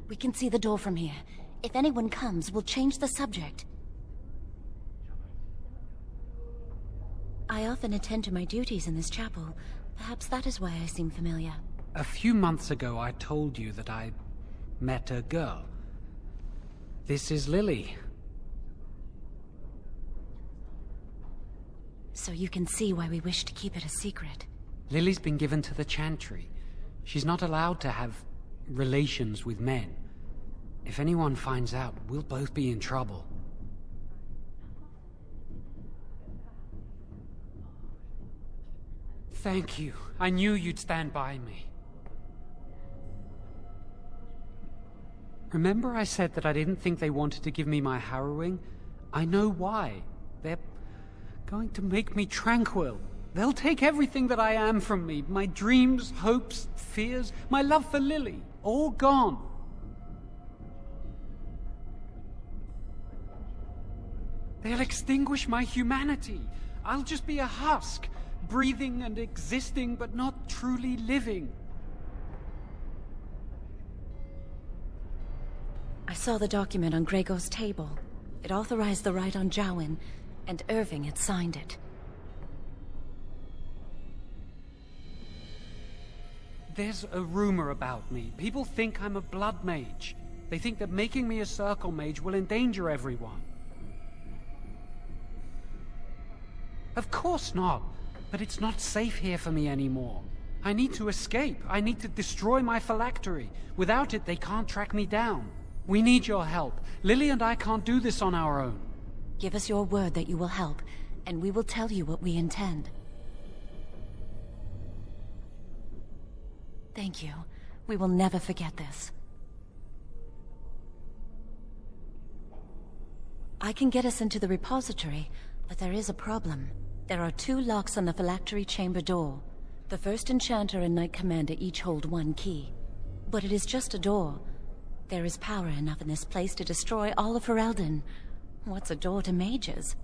We can see the door from here. If anyone comes, we'll change the subject. I often attend to my duties in this chapel. Perhaps that is why I seem familiar. A few months ago, I told you that I met a girl. This is Lily. So you can see why we wish to keep it a secret. Lily's been given to the Chantry. She's not allowed to have relations with men. If anyone finds out, we'll both be in trouble. Thank you. I knew you'd stand by me. Remember I said that I didn't think they wanted to give me my harrowing? I know why. They're going to make me tranquil. They'll take everything that I am from me. My dreams, hopes, fears, my love for Lily. All gone. They'll extinguish my humanity. I'll just be a husk, breathing and existing, but not truly living. I saw the document on Gregor's table. It authorized the right on Jowen, and Irving had signed it. There's a rumor about me. People think I'm a blood mage. They think that making me a circle mage will endanger everyone. Of course not. But it's not safe here for me anymore. I need to escape. I need to destroy my phylactery. Without it, they can't track me down. We need your help. Lily and I can't do this on our own. Give us your word that you will help, and we will tell you what we intend. Thank you. We will never forget this. I can get us into the repository, but there is a problem. There are 2 locks on the phylactery chamber door. The first enchanter and knight commander each hold 1 key. But it is just a door. There is power enough in this place to destroy all of Ferelden. What's a door to mages?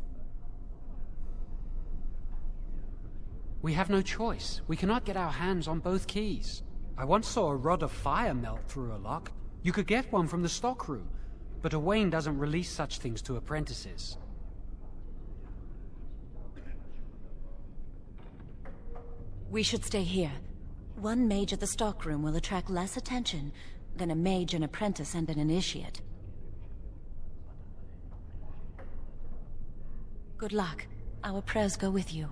We have no choice. We cannot get our hands on both keys. I once saw a rod of fire melt through a lock. You could get one from the stockroom, but Owain doesn't release such things to apprentices. We should stay here. 1 mage at the stockroom will attract less attention than a mage, an apprentice, and an initiate. Good luck. Our prayers go with you.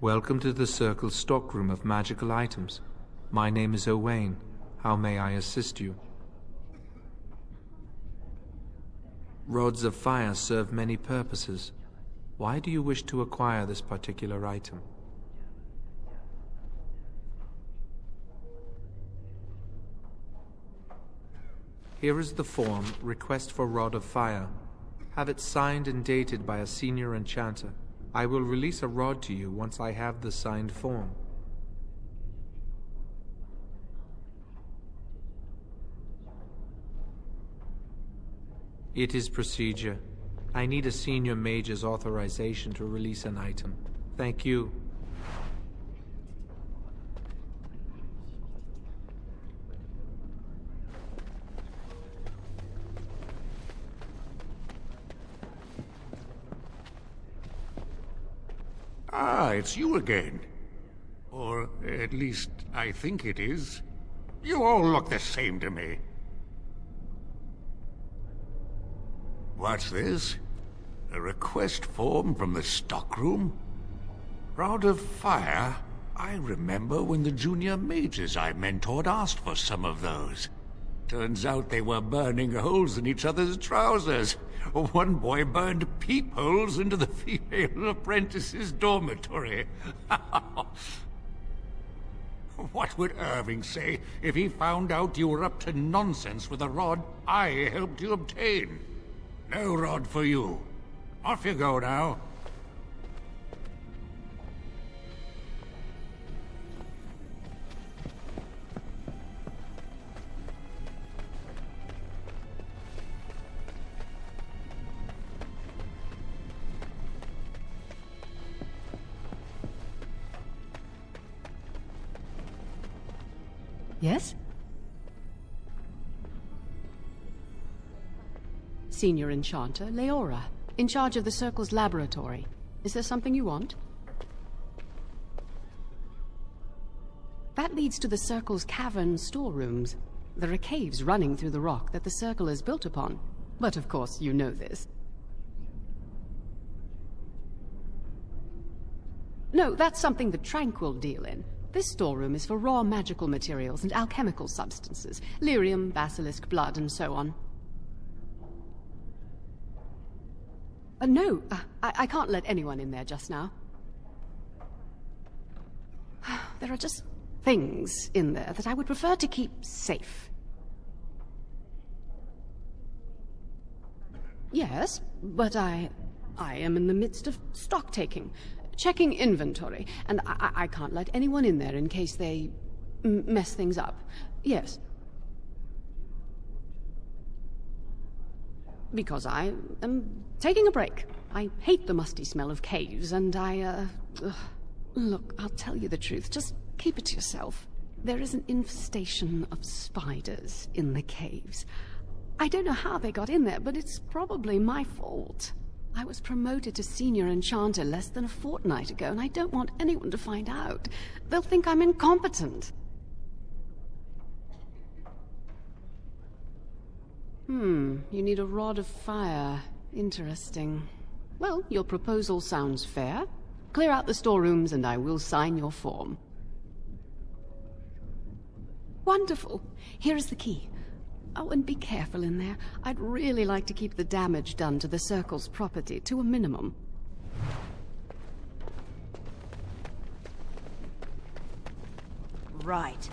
Welcome to the Circle's stockroom of magical items. My name is Owain. How may I assist you? Rods of fire serve many purposes. Why do you wish to acquire this particular item? Here is the form, Request for Rod of Fire. Have it signed and dated by a senior enchanter. I will release a rod to you once I have the signed form. It is procedure. I need a senior mage's authorization to release an item. Thank you. Ah, it's you again. Or at least, I think it is. You all look the same to me. What's this? A request form from the stockroom? Rod of Fire? I remember when the junior mages I mentored asked for some of those. Turns out they were burning holes in each other's trousers. One boy burned peepholes into the female apprentice's dormitory. What would Irving say if he found out you were up to nonsense with a rod I helped you obtain? No rod for you. Off you go now. Yes? Senior Enchanter Leora, in charge of the Circle's laboratory. Is there something you want? That leads to the Circle's cavern storerooms. There are caves running through the rock that the Circle is built upon. But of course, you know this. No, that's something the Tranquil deal in. This storeroom is for raw magical materials and alchemical substances. Lyrium, basilisk, blood, and so on. No, I can't let anyone in there just now. There are just things in there that I would prefer to keep safe. Yes, but I am in the midst of stock-taking. Checking inventory, and I can't let anyone in there in case they mess things up. Yes. Because I am taking a break. I hate the musty smell of caves, and Look, I'll tell you the truth. Just keep it to yourself. There is an infestation of spiders in the caves. I don't know how they got in there, but it's probably my fault. I was promoted to Senior Enchanter less than a fortnight ago, and I don't want anyone to find out. They'll think I'm incompetent. You need a rod of fire. Interesting. Well, your proposal sounds fair. Clear out the storerooms, and I will sign your form. Wonderful. Here is the key. Oh, and be careful in there. I'd really like to keep the damage done to the Circle's property to a minimum. Right.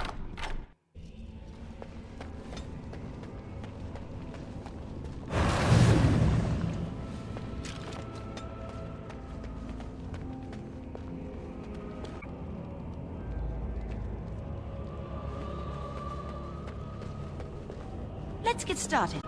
Let's get started.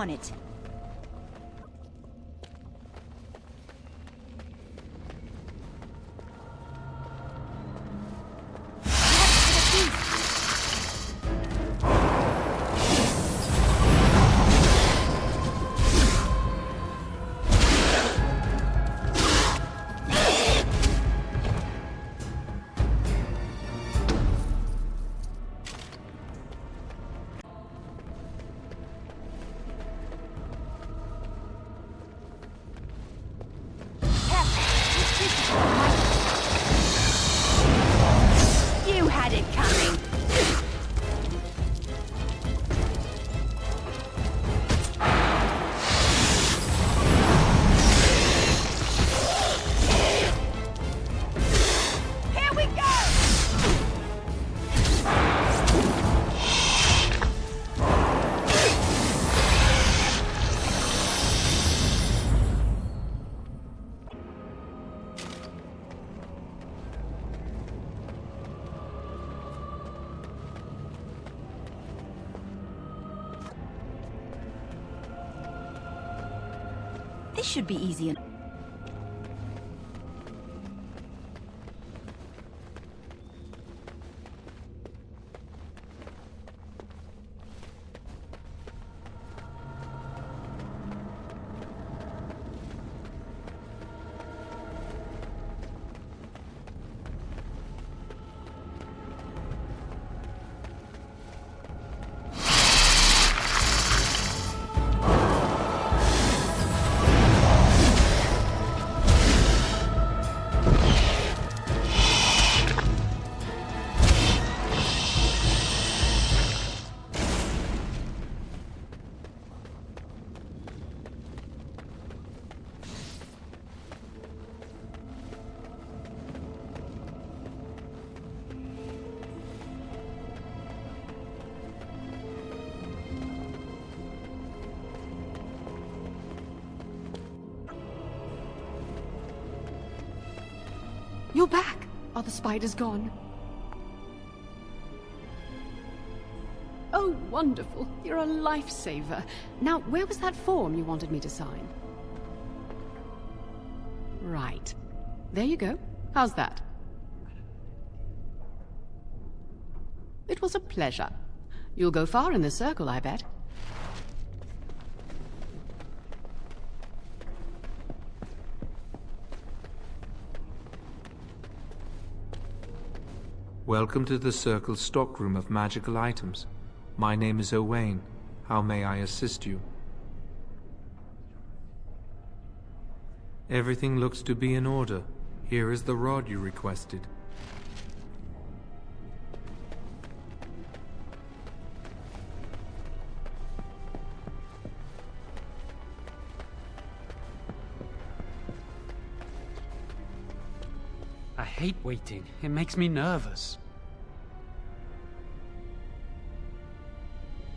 on it. You had it coming. Here we go! This should be easy enough. You're back! Are the spiders gone? Oh, wonderful. You're a lifesaver. Now, where was that form you wanted me to sign? Right. There you go. How's that? It was a pleasure. You'll go far in this circle, I bet. Welcome to the Circle's stockroom of magical items. My name is Owain. How may I assist you? Everything looks to be in order. Here is the rod you requested. I hate waiting. It makes me nervous.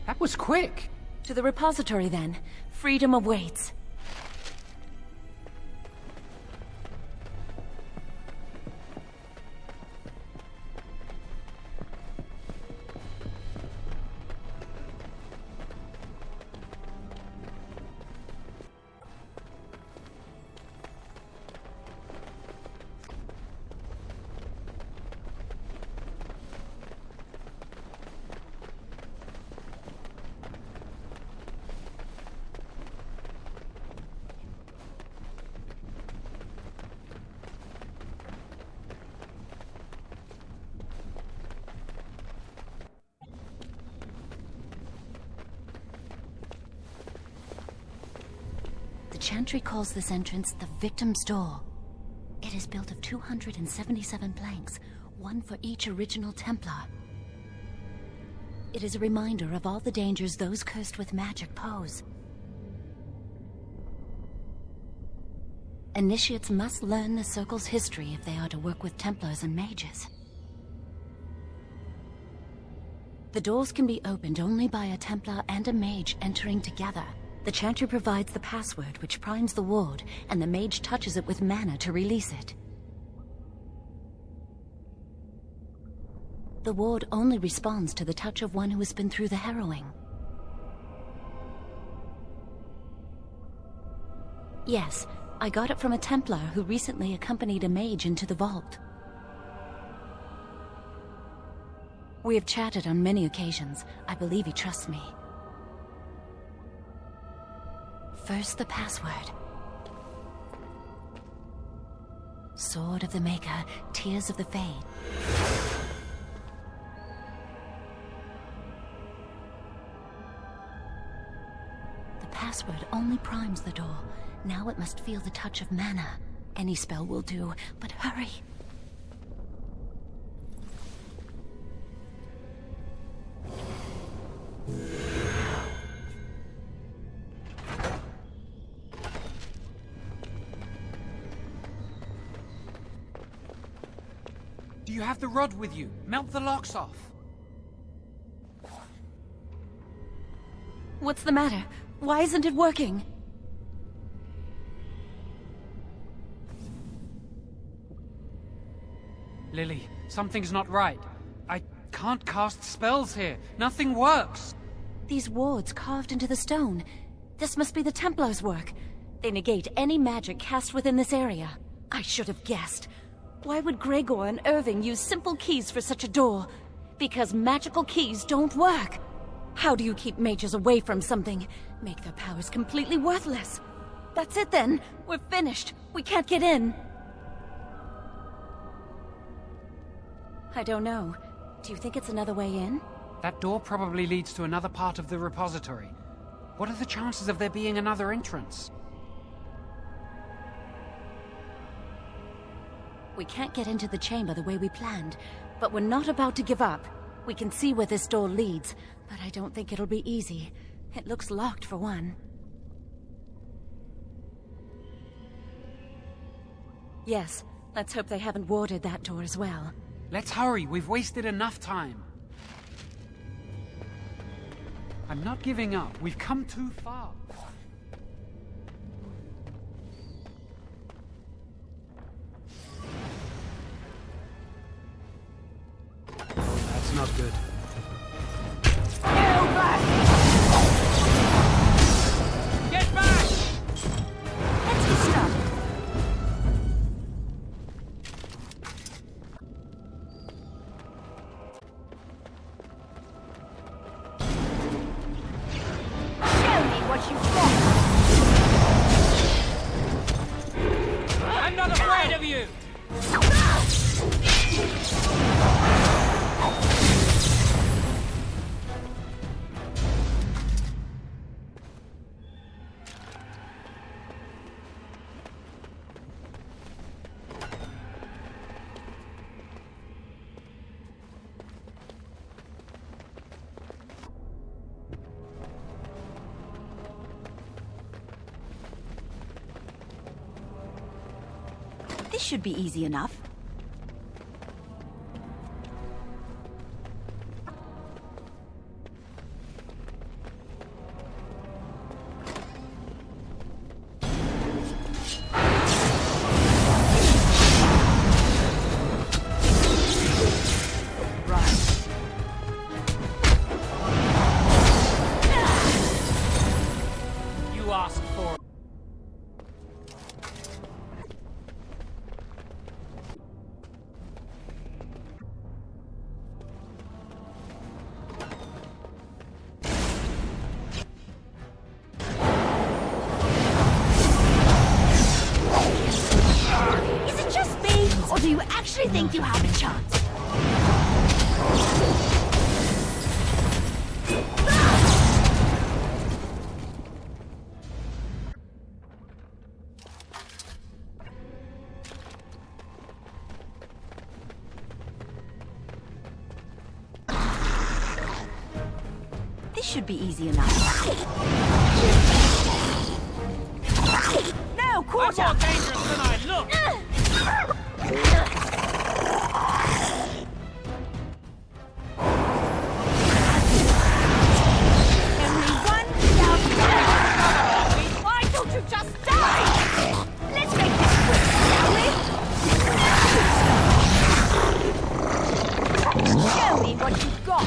That was quick! To the repository, then. Freedom awaits. The Chantry calls this entrance the Victim's Door. It is built of 277 planks, one for each original Templar. It is a reminder of all the dangers those cursed with magic pose. Initiates must learn the Circle's history if they are to work with Templars and mages. The doors can be opened only by a Templar and a mage entering together. The Chantry provides the password, which primes the ward, and the mage touches it with mana to release it. The ward only responds to the touch of one who has been through the harrowing. Yes, I got it from a Templar who recently accompanied a mage into the vault. We have chatted on many occasions. I believe he trusts me. First, the password. Sword of the Maker, Tears of the Fade. The password only primes the door. Now it must feel the touch of mana. Any spell will do, but hurry! Do you have the rod with you? Melt the locks off. What's the matter? Why isn't it working? Lily, something's not right. I can't cast spells here. Nothing works. These wards carved into the stone. This must be the Templars' work. They negate any magic cast within this area. I should have guessed. Why would Gregor and Irving use simple keys for such a door? Because magical keys don't work. How do you keep mages away from something? Make their powers completely worthless. That's it then. We're finished. We can't get in. I don't know. Do you think it's another way in? That door probably leads to another part of the repository. What are the chances of there being another entrance? We can't get into the chamber the way we planned, but we're not about to give up. We can see where this door leads, but I don't think it'll be easy. It looks locked for one. Yes, let's hope they haven't warded that door as well. Let's hurry, we've wasted enough time. I'm not giving up, we've come too far. That's not good. Get back! Let's get started. Show me what you've got! I'm not afraid of you! This should be easy enough. You asked for it. Is it just me, or do you actually think you have a chance? This should be easy enough. No, quarter! I'm more dangerous than I look! Only one down. Why don't you just die? Let's make this quick, shall we? Show me what you've got.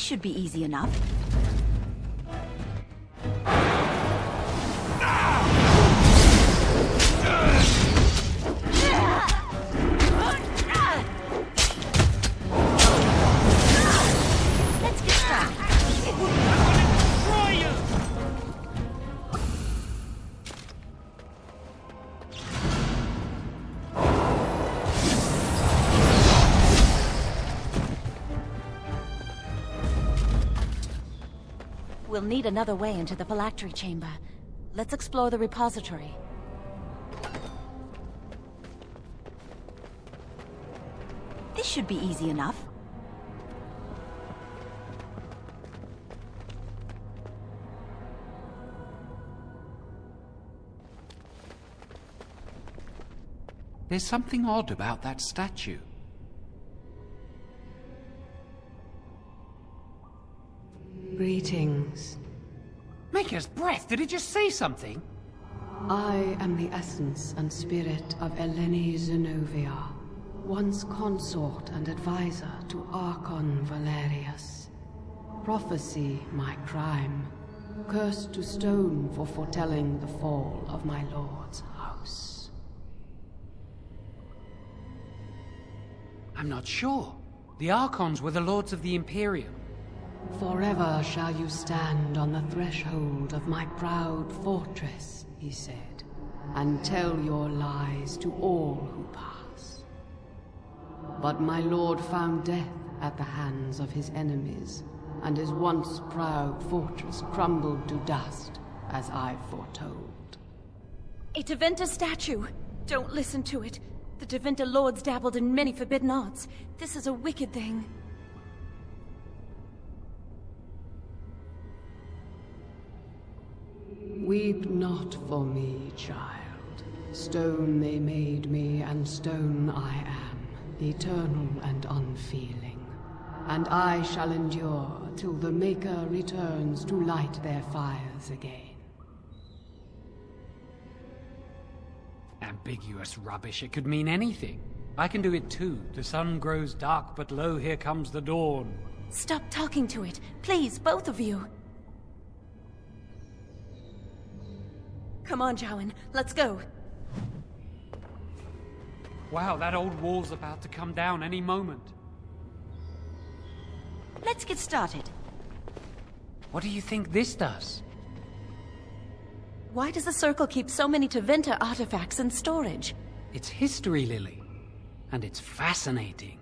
should be easy enough. Let's get started. We'll need another way into the phylactery chamber. Let's explore the repository. This should be easy enough. There's something odd about that statue. Greetings. Maker's breath, did it just say something? I am the essence and spirit of Eleni Zenovia, once consort and advisor to Archon Valerius. Prophecy, my crime, cursed to stone for foretelling the fall of my lord's house. I'm not sure. The Archons were the lords of the Imperium. Forever shall you stand on the threshold of my proud fortress, he said, and tell your lies to all who pass. But my lord found death at the hands of his enemies, and his once proud fortress crumbled to dust, as I foretold. A Tevinter statue! Don't listen to it. The Tevinter lords dabbled in many forbidden arts. This is a wicked thing. Weep not for me, child. Stone they made me, and stone I am, eternal and unfeeling. And I shall endure till the Maker returns to light their fires again. Ambiguous rubbish, it could mean anything. I can do it too. The sun grows dark, but lo, here comes the dawn. Stop talking to it. Please, both of you. Come on, Jowan. Let's go. Wow, that old wall's about to come down any moment. Let's get started. What do you think this does? Why does the Circle keep so many Tevinter artifacts in storage? It's history, Lily. And it's fascinating.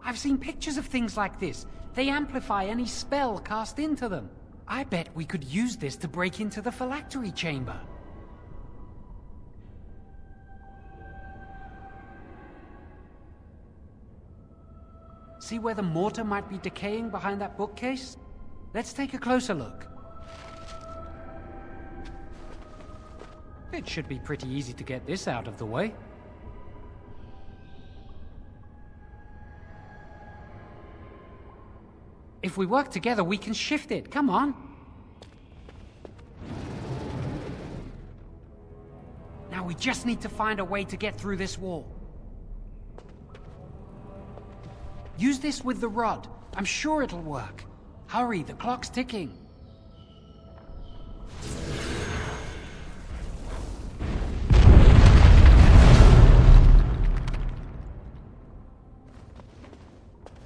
I've seen pictures of things like this. They amplify any spell cast into them. I bet we could use this to break into the phylactery chamber. See where the mortar might be decaying behind that bookcase? Let's take a closer look. It should be pretty easy to get this out of the way. If we work together, we can shift it. Come on. Now we just need to find a way to get through this wall. Use this with the rod. I'm sure it'll work. Hurry, the clock's ticking.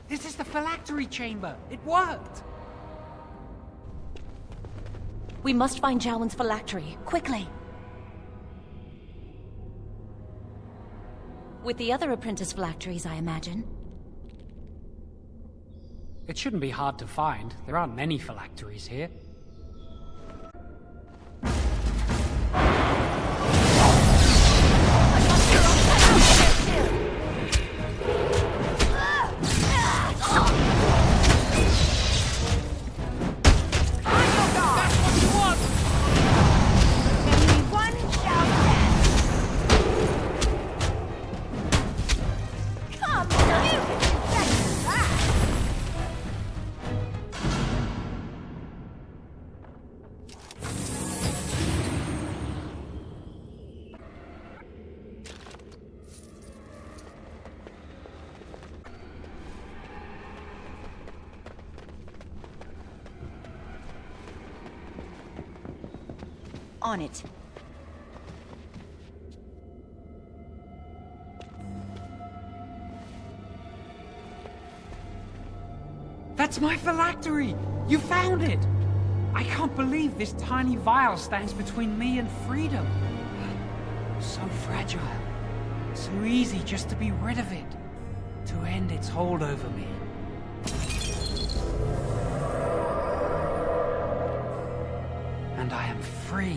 This is the phylactery chamber. It worked. We must find Jowan's phylactery, quickly. With the other apprentice phylacteries, I imagine. It shouldn't be hard to find. There aren't many phylacteries here. On it. That's my phylactery! You found it! I can't believe this tiny vial stands between me and freedom. So fragile. So easy just to be rid of it. To end its hold over me. And I am free.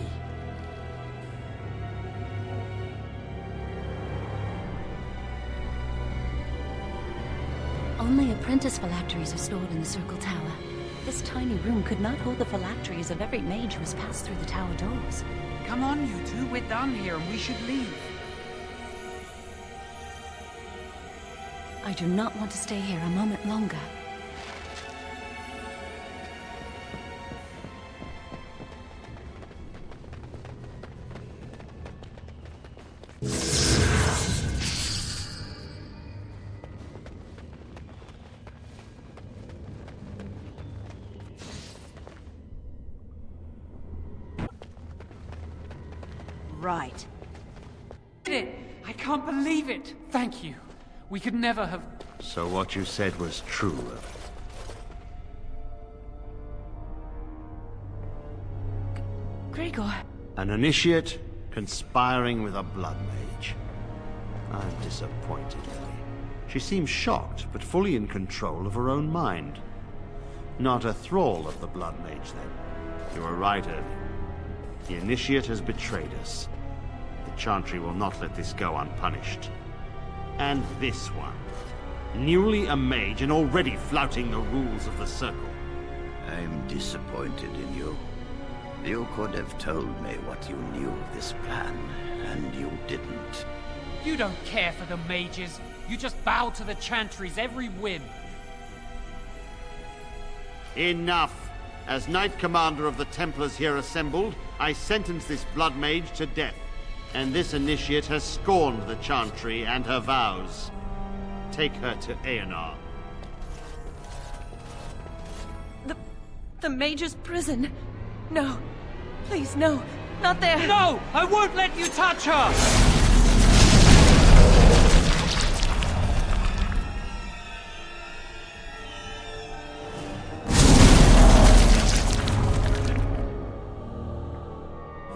Only apprentice phylacteries are stored in the Circle Tower. This tiny room could not hold the phylacteries of every mage who has passed through the tower doors. Come on, you two. We're done here and we should leave. I do not want to stay here a moment longer. Right. Did it! I can't believe it! Thank you. We could never have... So what you said was true. Gregor. An initiate conspiring with a blood mage. I'm disappointed, Ellie. She seems shocked, but fully in control of her own mind. Not a thrall of the blood mage, then. You were right, Ellie. The initiate has betrayed us. The Chantry will not let this go unpunished. And this one. Newly a mage and already flouting the rules of the Circle. I'm disappointed in you. You could have told me what you knew of this plan, and you didn't. You don't care for the mages. You just bow to the Chantry's every whim. Enough! As Knight Commander of the Templars here assembled, I sentence this blood mage to death. And this initiate has scorned the Chantry and her vows. Take her to Aenar. The mage's prison. No. Please, no. Not there. No! I won't let you touch her!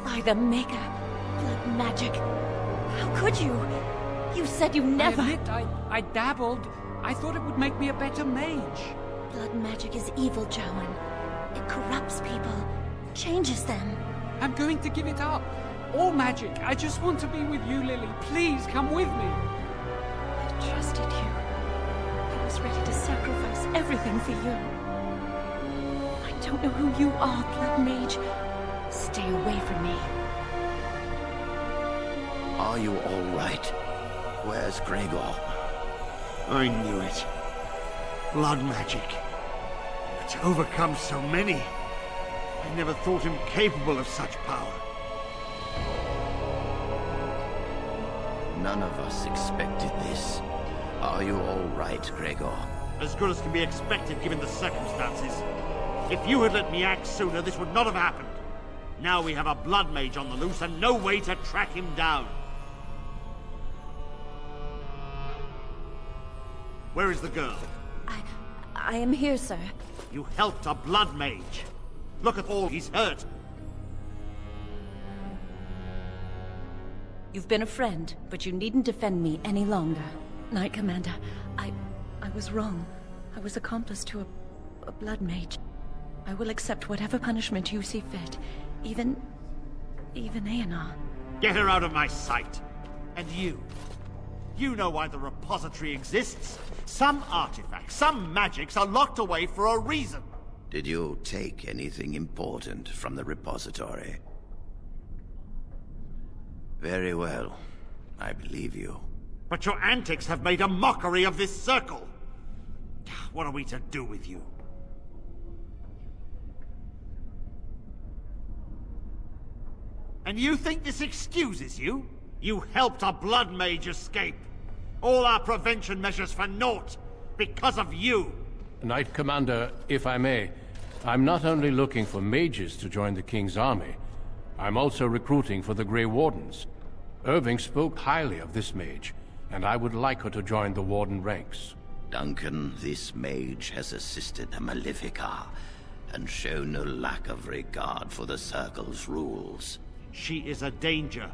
By the Maker. Blood magic. How could you? You said you never... I admit, I dabbled. I thought it would make me a better mage. Blood magic is evil, Jowan. It corrupts people. Changes them. I'm going to give it up. All magic. I just want to be with you, Lily. Please, come with me. I trusted you. I was ready to sacrifice everything for you. I don't know who you are, Blood Mage. Stay away from me. Are you all right? Where's Gregor? I knew it. Blood magic. But to overcome so many, I never thought him capable of such power. None of us expected this. Are you all right, Gregor? As good as can be expected given the circumstances. If you had let me act sooner, this would not have happened. Now we have a blood mage on the loose and no way to track him down. Where is the girl? I am here, sir. You helped a blood mage. Look at all he's hurt. You've been a friend, but you needn't defend me any longer. Knight Commander, I was wrong. I was accomplice to a blood mage. I will accept whatever punishment you see fit. Even Aenar. Get her out of my sight. And you. You know why the repository exists. Some artifacts, some magics are locked away for a reason. Did you take anything important from the repository? Very well. I believe you. But your antics have made a mockery of this circle. What are we to do with you? And you think this excuses you? You helped a blood mage escape. All our prevention measures for naught. Because of you. Knight Commander, if I may, I'm not only looking for mages to join the King's army. I'm also recruiting for the Grey Wardens. Irving spoke highly of this mage, and I would like her to join the Warden ranks. Duncan, this mage has assisted a Malefica, and shown no lack of regard for the Circle's rules. She is a danger.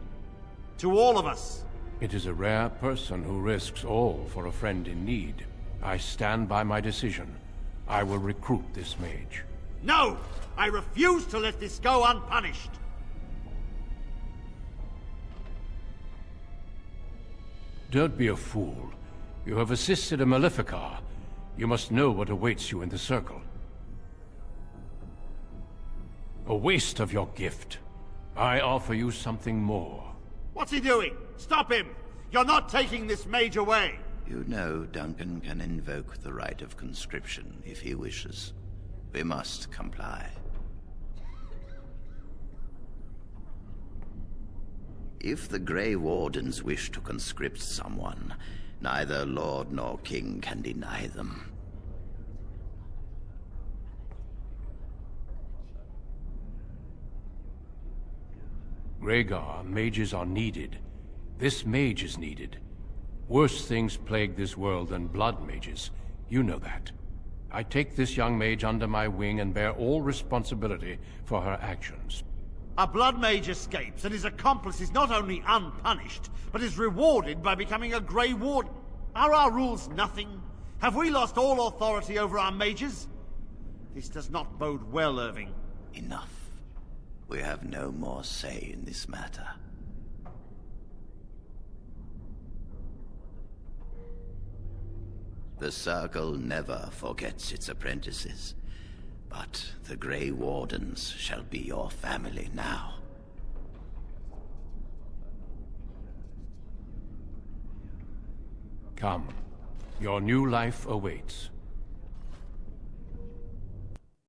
To all of us. It is a rare person who risks all for a friend in need. I stand by my decision. I will recruit this mage. No! I refuse to let this go unpunished! Don't be a fool. You have assisted a Malefica. You must know what awaits you in the Circle. A waste of your gift. I offer you something more. What's he doing? Stop him! You're not taking this mage away! You know Duncan can invoke the right of conscription if he wishes. We must comply. If the Grey Wardens wish to conscript someone, neither Lord nor King can deny them. Rhaegar, mages are needed. This mage is needed. Worse things plague this world than blood mages. You know that. I take this young mage under my wing and bear all responsibility for her actions. A blood mage escapes, and his accomplice is not only unpunished, but is rewarded by becoming a Grey Warden. Are our rules nothing? Have we lost all authority over our mages? This does not bode well, Irving. Enough. We have no more say in this matter. The Circle never forgets its apprentices, but the Grey Wardens shall be your family now. Come. Your new life awaits.